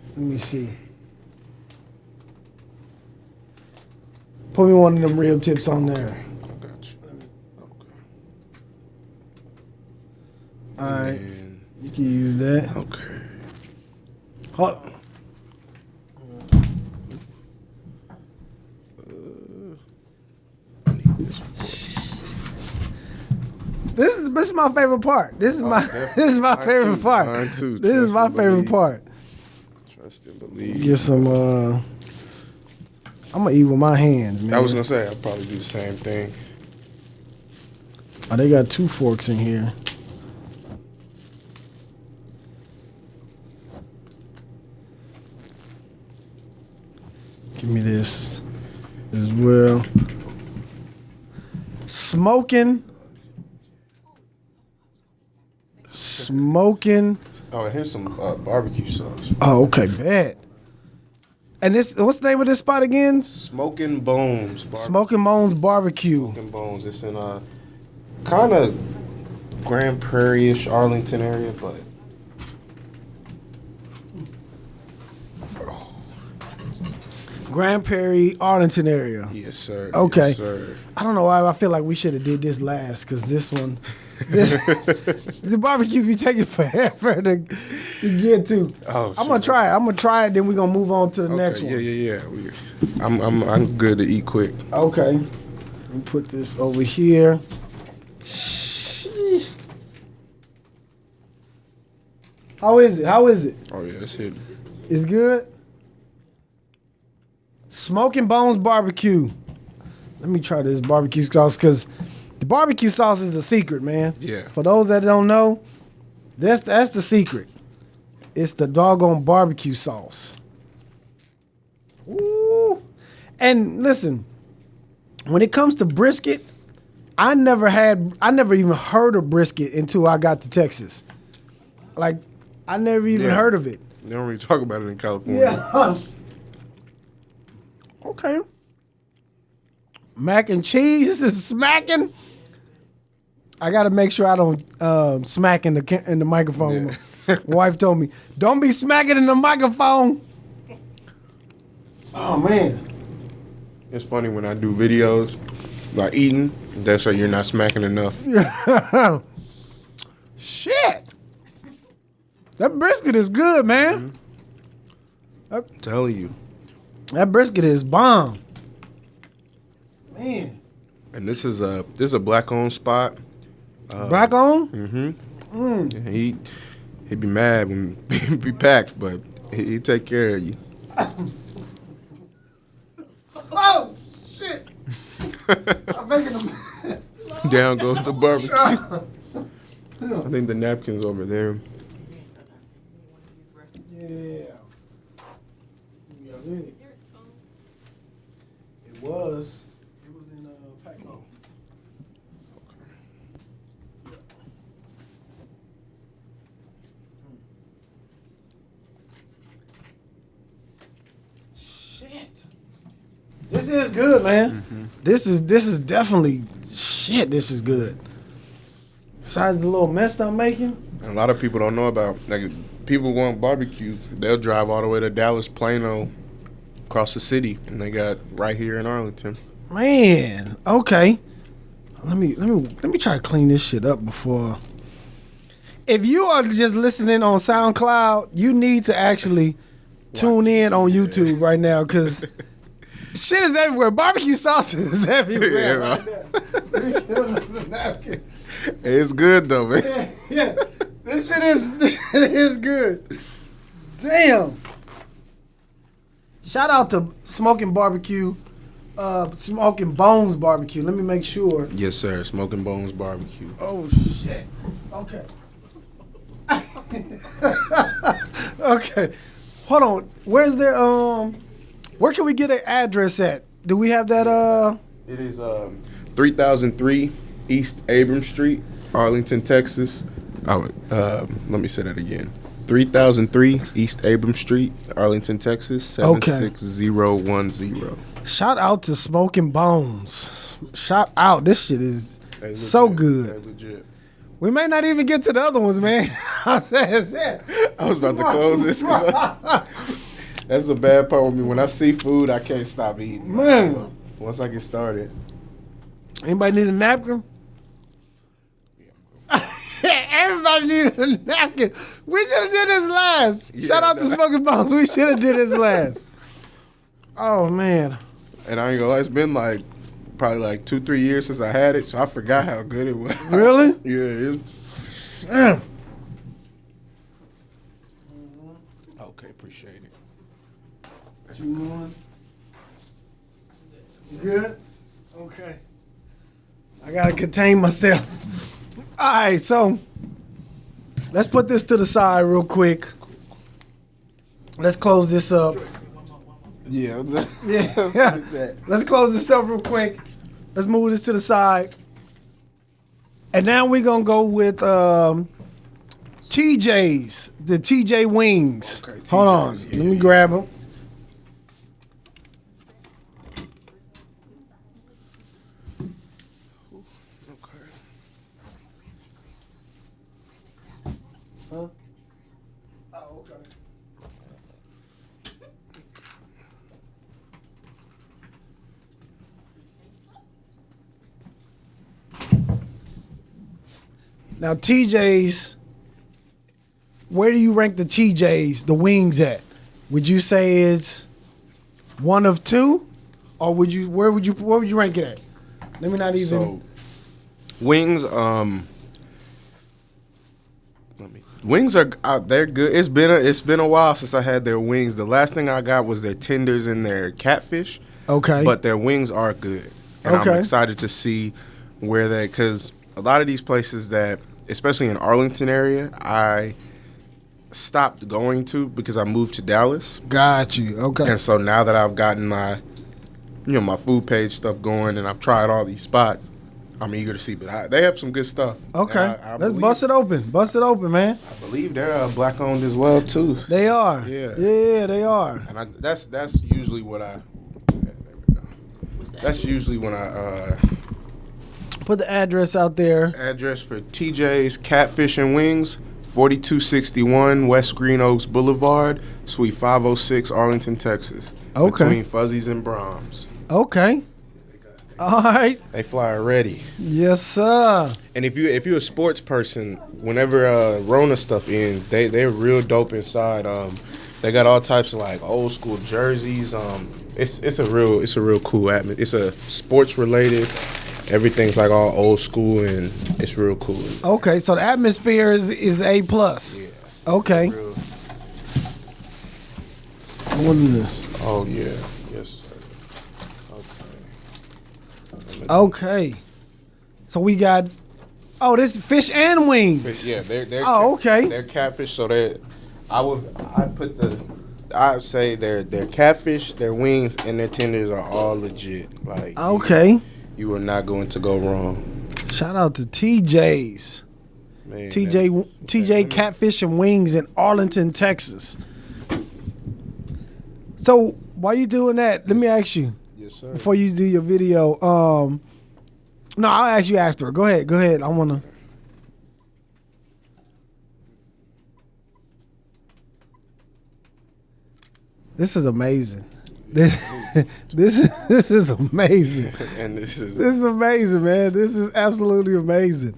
let me see. Put me one of them rib tips on there. Okay, I got you. Okay. All right, you can use that. Okay. Hold on. I need this. This is my favorite part. This is my favorite part. Mine too. This is my favorite part. Trust and believe. Get some. I'm gonna eat with my hands, man. I was gonna say I'd probably do the same thing. Oh, they got 2 forks in here. Give me this as well. Smokin. Oh, and here's some barbecue sauce. Oh, okay, bad. And this, what's the name of this spot again? Smokin Bones. Smokin Bones BBQ. Smokin Bones. It's in kind of Grand Prairie-ish Arlington area, but Grand Prairie, Arlington area. yes, sir. Okay. Yes, sir. I don't know why I feel like we should have did this last, because this one, the barbecue be taking forever to get to. Oh, I'm gonna try it. I'm gonna try it. Then we're gonna move on to the next one. Yeah. I'm good to eat quick. Okay. Let me put this over here. Sheesh. How is it? Oh yeah, that's it. It's good. Smokin Bones BBQ. Let me try this barbecue sauce, because the barbecue sauce is a secret, man. Yeah. For those that don't know, that's the secret. It's the doggone barbecue sauce. Ooh. And listen, when it comes to brisket, I never even heard of brisket until I got to Texas. Like, I never even heard of it. They don't really talk about it in California. Yeah. Okay. Mac and cheese is smacking. I got to make sure I don't smack in the microphone. Yeah. My wife told me, don't be smacking in the microphone. Oh, man. It's funny when I do videos like eating, they say you're not smacking enough. Shit. That brisket is good, man. I'm telling you. That brisket is bomb. Man. And this is a black-owned spot. Black on? Mm-hmm. Yeah, he'd be mad when he be packed, but he take care of you. Oh, shit. I'm making a mess. Down goes the barbecue. I think the napkin's over there. Yeah. It was. It was in Paco. Shit. This is good, man. Mm-hmm. This is definitely shit. This is good. Besides the little mess I'm making. A lot of people don't know about, like, people want barbecue. They'll drive all the way to Dallas, Plano, across the city, and they got right here in Arlington. Man, okay. Let me try to clean this shit up before. If you are just listening on SoundCloud, you need to actually tune in on YouTube right now, because shit is everywhere. Barbecue sauce is everywhere. Yeah, right now. Let me get another napkin. It's good though, man. Yeah. This shit is good. Damn. Shout out to Smokin Barbecue, Smokin Bones BBQ. Let me make sure. Yes, sir. Smokin Bones BBQ. Oh shit. Okay. Okay. Hold on. Where's the where can we get an address at? Do we have that It is 3003 East Abram Street, Arlington, Texas. Let me say that again. 3003 East Abram Street, Arlington, Texas, 76010. Shout out to Smokin Bones. Shout out. This shit is so good. Legit. We may not even get to the other ones, man. I'm saying shit. I was about to close this. That's the bad part with me. When I see food, I can't stop eating. Man. Once I get started. Anybody need a napkin? Everybody needed a napkin. We should have did this last. Yeah, Shout out to Smokin Bones. We should have did this last. Oh, man. And I ain't gonna lie, it's been probably 2-3 years since I had it, so I forgot how good it was. Really? Yeah. Yeah. Okay, appreciate it. You on? You good? Okay. I gotta contain myself. All right, so let's put this to the side real quick. Let's close this up. Yeah. Yeah. Let's close this up real quick. Let's move this to the side. And now we're gonna go with TJ's, the TJ wings. Okay, Hold on. TJ's, Let me grab them. Huh? Oh, okay. Now, TJ's, where do you rank the TJ's, the wings at? Would you say it's one of two, or where would you rank it at? Let me not even. So, wings, wings are they're good. It's been a while since I had their wings. The last thing I got was their tenders and their catfish. Okay. But their wings are good, and Okay. I'm excited to see where because a lot of these places that, especially in Arlington area, I stopped going to because I moved to Dallas. Got you. Okay. And so now that I've gotten my food page stuff going and I've tried all these spots, I'm eager to see. But they have some good stuff. Okay. I Let's believe- bust it open. Bust it open, man. I believe they're black owned as well too. They are. Yeah. Yeah, they are. And that's usually what I. There we go. That's usually when I Put the address out there. address for TJ's Catfish and Wings, 4261 West Green Oaks Boulevard, Suite 506, Arlington, Texas. Okay. Between Fuzzies and Brahms. Okay. All right. They fly already. Yes, sir. And if you're a sports person, whenever Rona stuff ends, they're real dope inside. They got all types of old school jerseys. It's a real cool atmosphere. It's a sports related. Everything's all old school and it's real cool. Okay, so the atmosphere is A+. Yeah. Okay. Real. What is this? Oh yeah. Yes, sir. Okay. So we got. Oh, this is fish and wings. Yeah, they're Oh, okay. They're catfish, so I'd say their catfish, their wings, and their tenders are all legit. Okay. You are not going to go wrong. Shout out to TJ's. Man, TJ Catfish and Wings in Arlington, Texas. So while you doing that, let me ask you. Yes, sir. Before you do your video, no, I'll ask you after. Go ahead. I wanna. This is amazing. This is amazing. And this is amazing, man. This is absolutely amazing.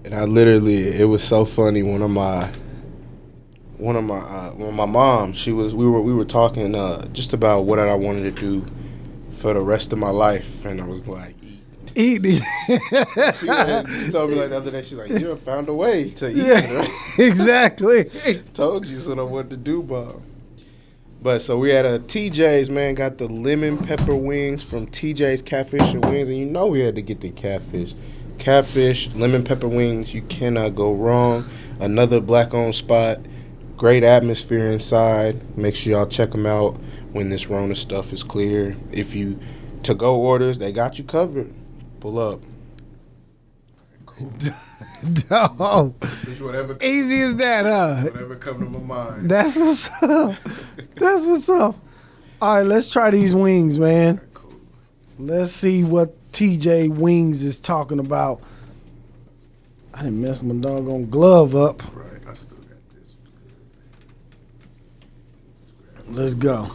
And it was so funny. When my mom, we were talking just about what I wanted to do for the rest of my life, and I was like, Eat. she told me the other day, she's like, you done found a way to eat. Yeah, Right? exactly. Told you so. I what to do, Bob. But so we had a TJ's, man, got the lemon pepper wings from TJ's Catfish and Wings, and we had to get the catfish. Catfish, lemon pepper wings, you cannot go wrong. Another black-owned spot, great atmosphere inside. Make sure y'all check them out when this Rona stuff is clear. If you to-go orders, they got you covered. Pull up. Cool. Dog. Whatever, Easy as that, huh? whatever come to my mind. That's what's up. That's what's up. All right, let's try these wings, man. Cool. Let's see what TJ Wings is talking about. I didn't mess my doggone glove up. Right, I still got this. Let's go.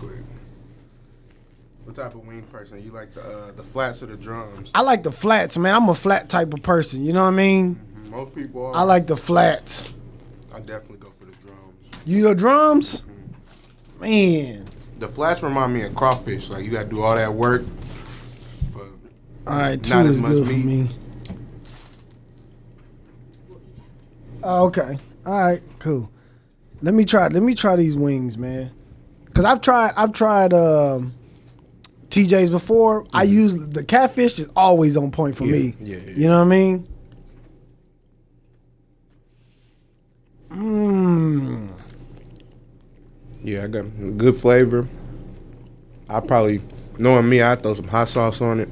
What type of wing person? You like the flats or the drums? I like the flats, man. I'm a flat type of person. You know what I mean? Mm-hmm. Most people are. I like the flats. I definitely go for the drums. You know drums? Mm-hmm. Man. The flats remind me of crawfish. Like, you got to do all that work. But all right, two not is as much good meat. for me. Oh, okay. All right, cool. Let me try these wings, man. Cause I've tried TJ's before. I use the Catfish is always on point for me. Yeah. You know what I mean? Yeah, I got good flavor. I probably, knowing me, I'd throw some hot sauce on it.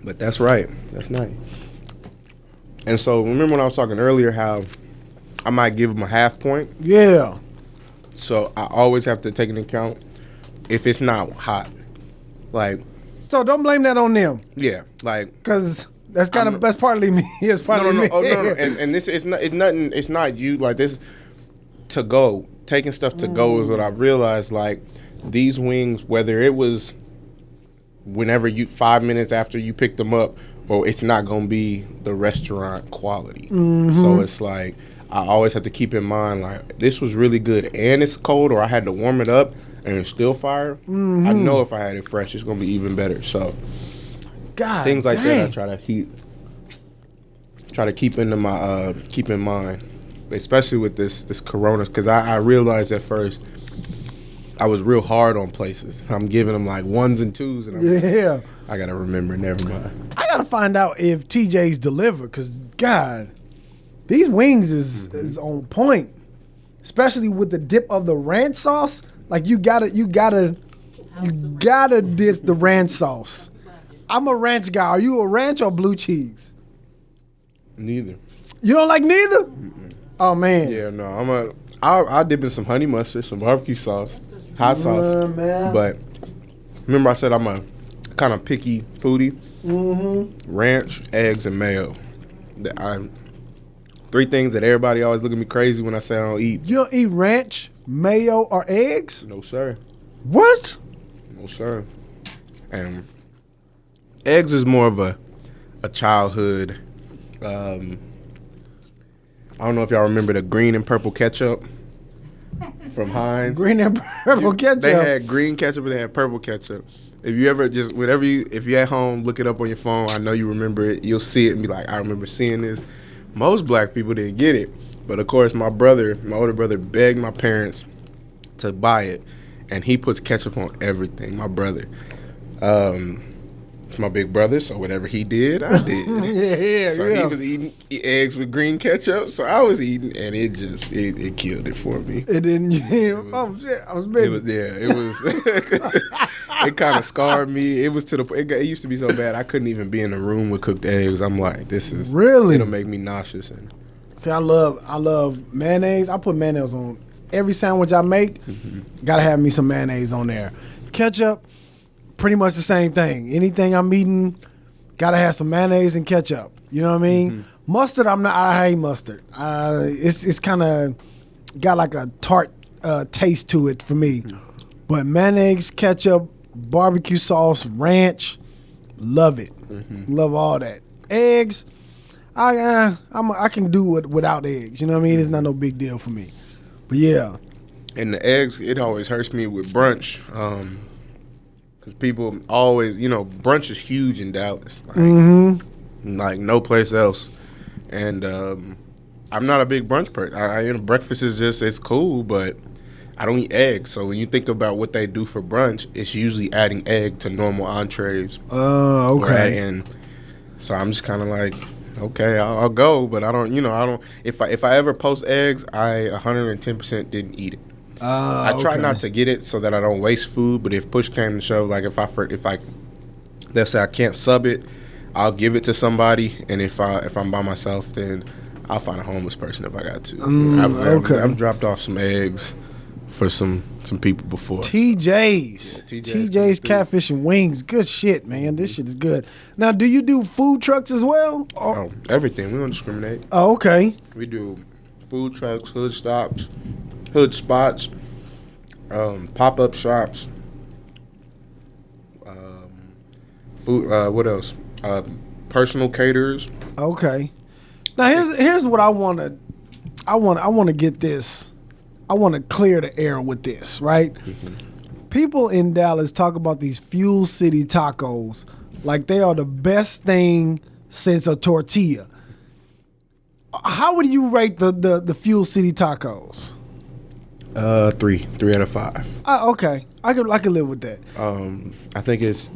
But that's right. That's nice. And so, remember when I was talking earlier how I might give them a half point? Yeah. So, I always have to take into account if it's not hot. Like, so don't blame that on them. Yeah, like, cause that's kind of that's partly me. It's partly me. No. And this it's nothing. It's not you. Like, this to go taking stuff to go is what I've realized. Like, these wings, whether it was whenever 5 minutes after you picked them up, or it's not gonna be the restaurant quality. So it's like I always have to keep in mind, like, this was really good and it's cold, or I had to warm it up and it's still fire. I know if I had it fresh, it's gonna be even better. So things like that I try to keep in mind, especially with this Corona, because I realized at first I was real hard on places. I'm giving them like 1s and 2s, and I gotta remember. Never mind. I gotta find out if TJ's deliver, because God, these wings is on point, especially with the dip of the ranch sauce. Like, you gotta dip the ranch sauce. I'm a ranch guy. Are you a ranch or blue cheese? Neither. You don't like neither? Oh man. Yeah, no. I'll dip in some honey mustard, some barbecue sauce, hot sauce. Man. But remember, I said I'm a kind of picky foodie. Ranch, eggs, and mayo. 3 things that everybody always look at me crazy when I say I don't eat. You don't eat ranch, mayo, or eggs? No, sir. What? No, sir. And eggs is more of a childhood. I don't know if y'all remember the green and purple ketchup from Heinz. Green and purple ketchup. They had green ketchup and they had purple ketchup. If you ever if you're at home, look it up on your phone. I know you remember it. You'll see it and be like, I remember seeing this. Most black people didn't get it. But of course, my older brother begged my parents to buy it. And he puts ketchup on everything, my brother. It's my big brother, so whatever he did, I did. He was eating eggs with green ketchup, so I was eating, and it killed it for me. It didn't. Oh shit! I was big. It was. It kind of scarred me. It was to the point. It used to be so bad I couldn't even be in a room with cooked eggs. I'm like, this is really. It'll make me nauseous. See, I love mayonnaise. I put mayonnaise on every sandwich I make. Gotta have me some mayonnaise on there. Ketchup. Pretty much the same thing. Anything I'm eating, gotta have some mayonnaise and ketchup. You know what I mean? Mustard, I hate mustard. It's kind of got like a tart taste to it for me. But mayonnaise, ketchup, barbecue sauce, ranch, love it. Love all that. Eggs, I can do it without eggs. You know what I mean? It's not no big deal for me. But yeah. And the eggs, it always hurts me with brunch. Because people always, brunch is huge in Dallas. Like no place else. And I'm not a big brunch person. Breakfast is it's cool, but I don't eat eggs. So when you think about what they do for brunch, it's usually adding egg to normal entrees. Oh, okay. And so I'm just kind of like, okay, I'll go, but I don't. If I ever post eggs, I 110% didn't eat it. I try not to get it so that I don't waste food. But if push came to shove, like if I let's say I can't sub it, I'll give it to somebody. And if I'm by myself, then I'll find a homeless person if I got to. I've dropped off some eggs for some people before. TJ's. Yeah, TJ's Catfish and Wings. Good shit, man. This shit is good. Now, do you do food trucks as well? Oh, everything. We don't discriminate. Oh, okay. We do food trucks, hood stops, hood spots, pop-up shops, food. What else? Personal caterers. Okay. Now here's what I want to get this. I want to clear the air with this, right? Mm-hmm. People in Dallas talk about these Fuel City tacos like they are the best thing since a tortilla. How would you rate the Fuel City tacos? 3 out of 5. Okay, I could live with that. I think it's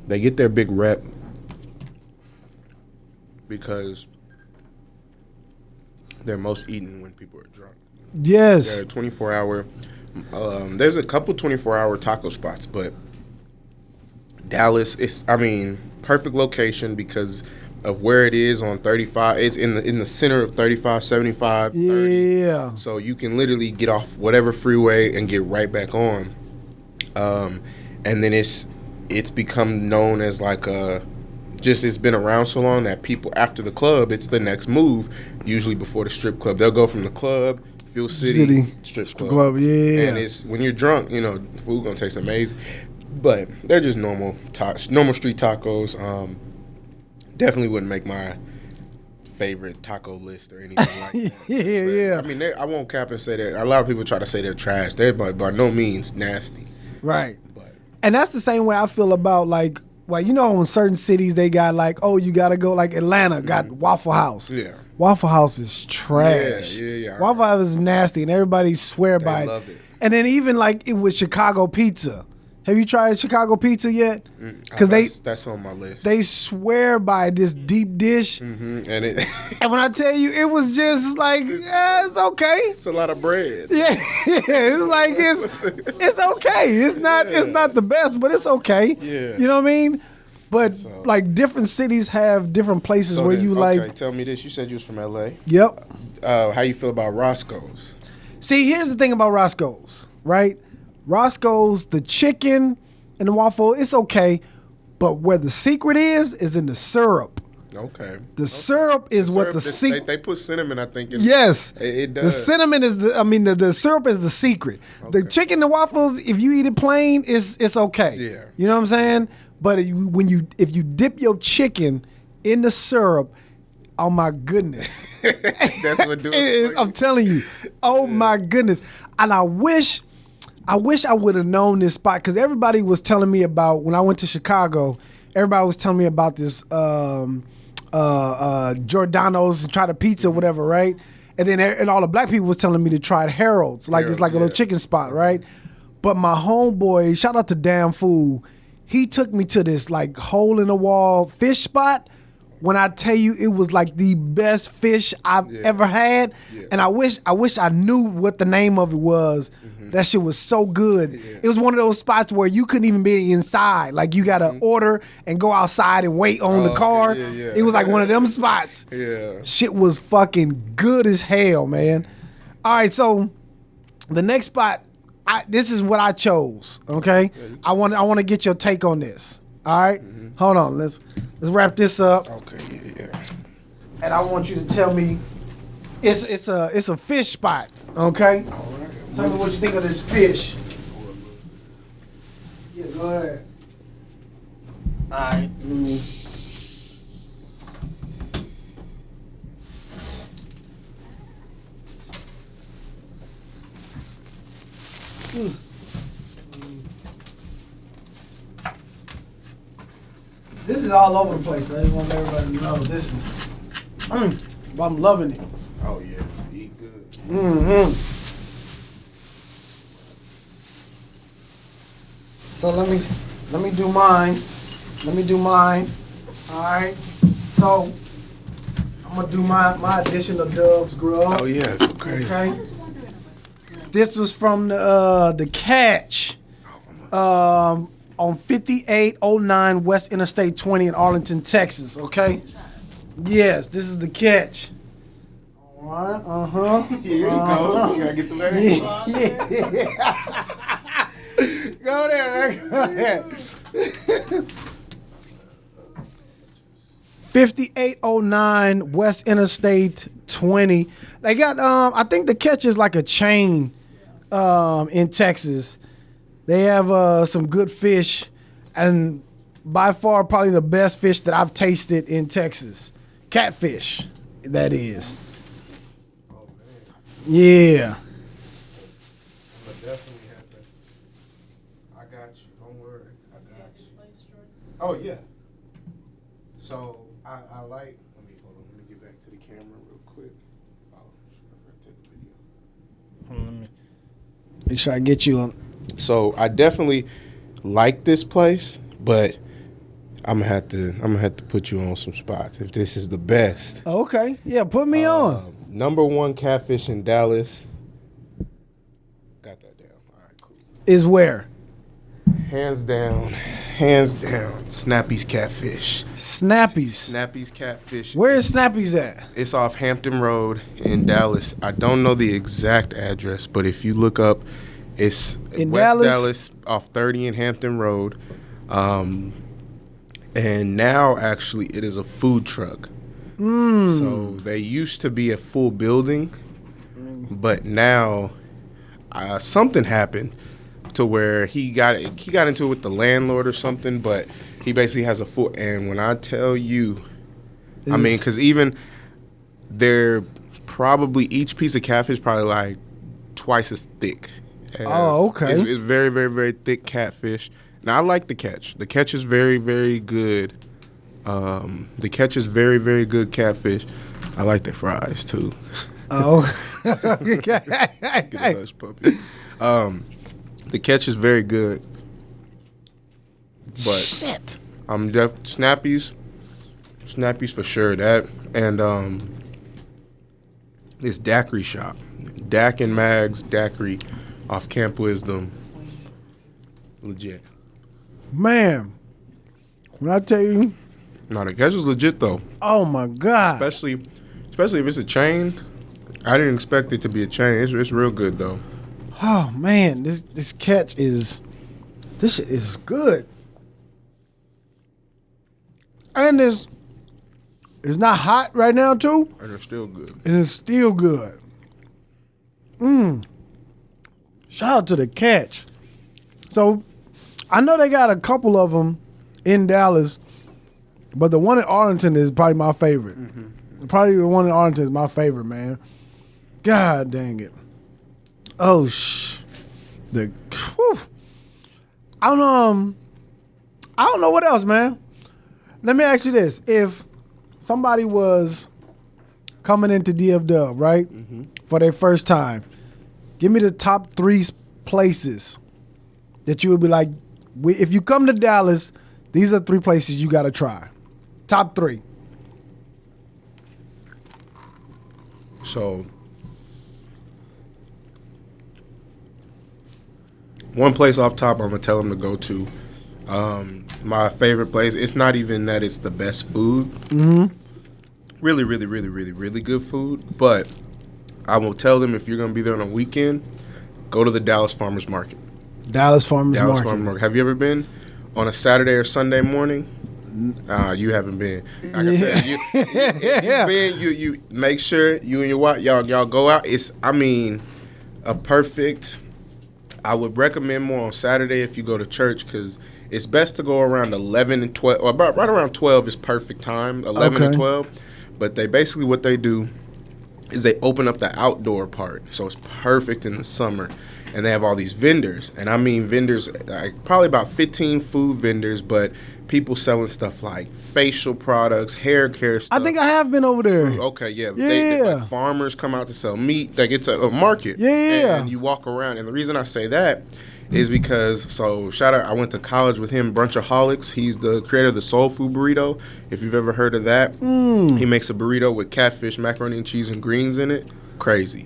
they get their big rep because they're most eaten when people are drunk. Yes. They're 24-hour. There's a couple 24-hour taco spots, but Dallas is, perfect location because of where it is on 35. It's in the center of 35, 75, 30. Yeah. So you can literally get off whatever freeway and get right back on. And then it's become known as like it's been around so long that people after the club, it's the next move. Usually before the strip club, they'll go from the club, Fuel City strip club. Yeah. And it's when you're drunk, food gonna taste amazing. But they're just normal street tacos. Definitely wouldn't make my favorite taco list or anything like that. Yeah. I won't cap and say that. A lot of people try to say they're trash. They're by no means nasty. Right. And that's the same way I feel about like, well, in certain cities they got like, oh, you got to go like Atlanta got Waffle House. Yeah. Waffle House is trash. Yeah. Waffle House is nasty and everybody swear by it. Love it. And then even like it with Chicago pizza. Have you tried Chicago pizza yet? Because that's on my list. They swear by this deep dish. Mm-hmm. And when I tell you, it was just like, yeah, it's okay. It's a lot of bread. Yeah, it's like it's okay. It's not the best, but it's okay. Yeah. You know what I mean? But like different cities have different places where you like. Okay, tell me this. You said you was from LA. Yep. How you feel about Roscoe's? See, here's the thing about Roscoe's, right? Roscoe's, the chicken and the waffle, it's okay. But where the secret is in the syrup. Okay. The syrup is what the secret. They put cinnamon, I think. Yes. It does. The cinnamon is the syrup is the secret. Okay. The chicken and waffles, if you eat it plain, it's okay. Yeah. You know what I'm saying? But if you dip your chicken in the syrup, oh my goodness. That's what do it. I'm telling you. Oh my goodness. And I wish I would have known this spot because everybody was telling me about when I went to Chicago. Everybody was telling me about this Giordano's and try the pizza, whatever, right? And then all the black people was telling me to try Harold's, like it's like a little chicken spot, right? But my homeboy, shout out to Damn Fool, he took me to this like hole in the wall fish spot. When I tell you it was like the best fish I've ever had, and I wish I knew what the name of it was. Mm-hmm. That shit was so good. Yeah. It was one of those spots where you couldn't even be inside. Like you gotta order and go outside and wait on the car. Yeah. It was like one of them spots. Yeah. Shit was fucking good as hell, man. All right, so the next spot, this is what I chose. Okay, I want to get your take on this. All right, hold on. Let's wrap this up. Okay, yeah. And I want you to tell me, it's a fish spot. Okay. All right. Tell me what you think of this fish. Yeah, go ahead. All right. This is all over the place. I just want everybody to know this is. But I'm loving it. Oh yeah, eat good. Mm-hmm. So let me do mine. All right. So I'm gonna do my edition of Dub's Grub. Oh yeah, okay. This was from the Catch. On 5809 West Interstate 20 in Arlington, Texas, okay? Yes, this is the Catch. All Right, Here you go. You gotta get the man. Go there, man. Go there. 5809 West Interstate 20. They got I think the Catch is like a chain in Texas. They have some good fish, and by far probably the best fish that I've tasted in Texas. Catfish, that is. Oh man. Yeah. I'm definitely have to. I got you. Don't worry. I got you. Oh yeah. So I like. Let me hold on. Let me get back to the camera real quick. Oh, should I take the video? Hold on, let me make sure I get you on. So I definitely like this place, but I'm gonna have to put you on some spots if this is the best. Okay, yeah, put me on. Number one catfish in Dallas. Got that down. All right, cool. Is where? Hands down, Snappy's Catfish. Snappy's Catfish. Where is Snappy's at? It's off Hampton Road in Dallas. I don't know the exact address, but if you look up, it's in West Dallas off 30 and Hampton Road. And now actually it is a food truck. So they used to be a full building, but now something happened to where he got into it with the landlord or something, but he basically has a full, and when I tell you, I mean, because even they're probably, each piece of catfish probably like twice as thick. Okay. It's very, very, very thick catfish. Now, I like the Catch. The Catch is very, very good. The Catch is very, very good catfish. I like their fries, too. Oh. Get a hush puppy. The Catch is very good. But shit. Snappy's for sure. That and this daiquiri shop, Dak and Mag's Daiquiri, off Camp Wisdom. Legit. Man, when I tell you, no, the Catch is legit though. Oh my God. Especially if it's a chain. I didn't expect it to be a chain. It's real good though. Oh man, this Catch is, this shit is good. And it's not hot right now too. And it's still good. And it's still good. Shout out to the Catch. So I know they got a couple of them in Dallas, but the one in Arlington is probably my favorite. Probably the one in Arlington is my favorite, man. God dang it. Oh, I don't know what else, man. Let me ask you this. If somebody was coming into DFW, right, for their first time, give me the top 3 places that you would be like, if you come to Dallas, these are 3 places you got to try. Top 3. So, one place off top I'm going to tell them to go to. My favorite place, it's not even that it's the best food. Really, really, really, really, really good food. But I will tell them if you're going to be there on a weekend, go to the Dallas Farmers Market. Dallas Farmers Market. Have you ever been on a Saturday or Sunday morning? You haven't been. Like I said, if you've been, you make sure you and your wife, y'all go out. It's, I mean, a perfect. I would recommend more on Saturday if you go to church, because it's best to go around 11 and 12, or about right around 12 is perfect time, 11 and 12. But they basically, what they do is they open up the outdoor part, so it's perfect in the summer. And they have all these vendors, and I mean vendors, like probably about 15 food vendors, but people selling stuff like facial products, hair care stuff. I think I have been over there. Okay, yeah. They, like, farmers come out to sell meat. Like, it's a market. Yeah. And you walk around. And the reason I say that is because, so shout out, I went to college with him, Brunchaholics. He's the creator of the Soul Food Burrito, if you've ever heard of that. He makes a burrito with catfish, macaroni and cheese, and greens in it. Crazy.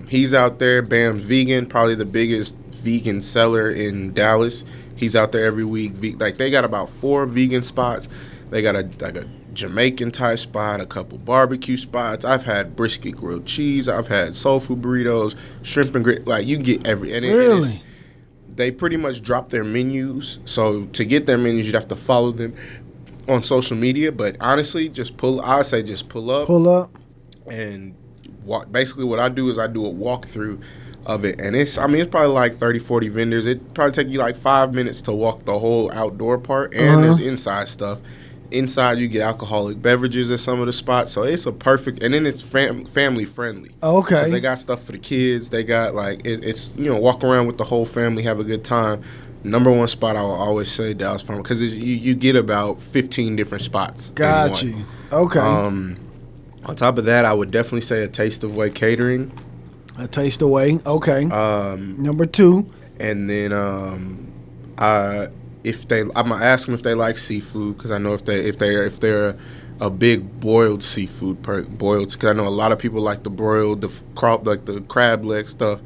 He's out there. Bam's Vegan, probably the biggest vegan seller in Dallas. He's out there every week. Like, they got about 4 vegan spots. They got a Jamaican type spot, a couple barbecue spots. I've had brisket grilled cheese. I've had soul food burritos, shrimp and grit. Like, you get Really? They pretty much drop their menus. So to get their menus, you'd have to follow them on social media. But honestly, I say just pull up, and walk. Basically, what I do is I do a walkthrough of it, and it's probably like 30, 40 vendors. It probably take you like 5 minutes to walk the whole outdoor part, and there's inside stuff. Inside, you get alcoholic beverages at some of the spots, so it's a perfect. And then it's family friendly. Okay. 'Cause they got stuff for the kids. They got like it's walk around with the whole family, have a good time. Number one spot I will always say Dallas Farm, because you get about 15 different spots. Got you. Okay. On top of that, I would definitely say A Taste of Way Catering. A Taste Away. Okay. Number 2. And then I'm gonna ask them if they like seafood, because I know if they're a big boiled seafood because I know a lot of people like the broiled, the crab leg stuff.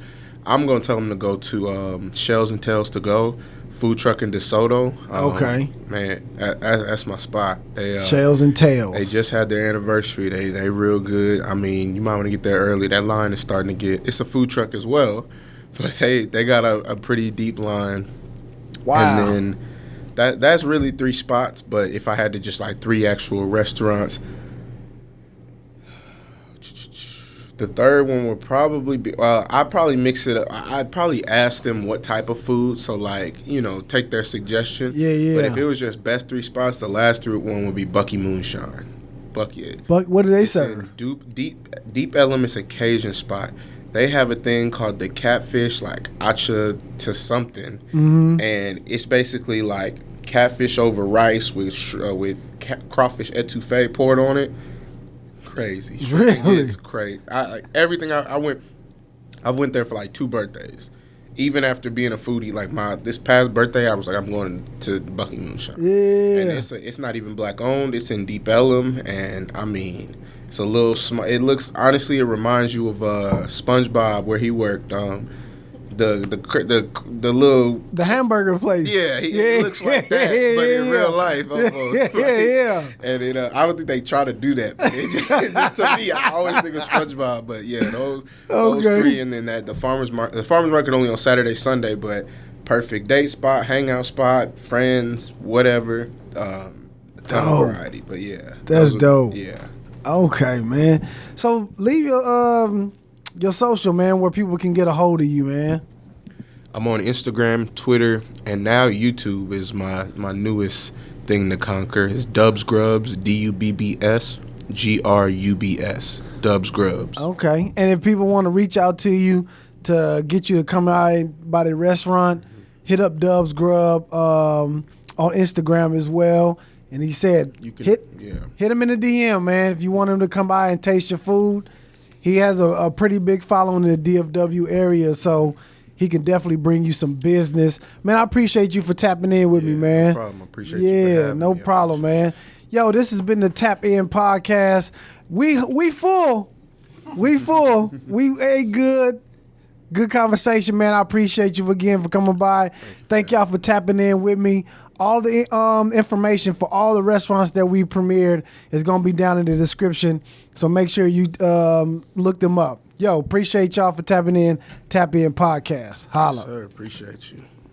I'm gonna tell them to go to Shells and Tails to Go food truck in DeSoto. Okay, man, that's my spot. Shells and Tails. They just had their anniversary. They real good. I mean, you might want to get there early. That line is starting to get. It's a food truck as well, but they got a pretty deep line. Wow. And then that's really 3 spots, but if I had to just like 3 actual restaurants, the third one would probably be, I'd probably mix it up. I'd probably ask them what type of food, so like, take their suggestion. Yeah. But if it was just best 3 spots, the last 3 one would be Bucky Moonshine. Bucky. What do they serve? Deep Elements, a Cajun spot. They have a thing called the Catfish, like acha to something, and it's basically like catfish over rice with crawfish etouffee poured on it. Crazy, really? It's crazy. Everything I went there for like 2 birthdays. Even after being a foodie, like this past birthday, I was like, I'm going to Bucky Moonshine. Yeah, and it's not even black owned. It's in Deep Ellum, and I mean, it's a little small. It looks, honestly, it reminds you of SpongeBob, where he worked. The hamburger place. Yeah, it looks like that, but in real life, almost. Yeah. And I don't think they try to do that. But just to me, I always think of SpongeBob. But yeah, those 3, and then the farmers market. The farmers market only on Saturday, Sunday, but perfect date spot, hangout spot, friends, whatever. Ton of variety. But yeah, that's dope. Yeah. Okay, man. So leave your social, man, where people can get a hold of you, man. I'm on Instagram, Twitter, and now YouTube is my newest thing to conquer. It's Dubs Grubs, DUBBS GRUBS, Dubs Grubs. Okay, and if people want to reach out to you to get you to come out by the restaurant, hit up Dubs Grub on Instagram as well. And he said, hit him in the DM, man, if you want him to come by and taste your food. He has a pretty big following in the DFW area, so he can definitely bring you some business. Man, I appreciate you for tapping in with me, man. No problem. I appreciate you for having no me. problem, man. Yo, this has been the Tap In Podcast. We full. We full. We a good conversation, man. I appreciate you again for coming by. Thank y'all for tapping in with me. All the information for all the restaurants that we premiered is going to be down in the description. So make sure you look them up. Yo, appreciate y'all for tapping in. Tap In Podcast. Holla. Yes, sir. Appreciate you.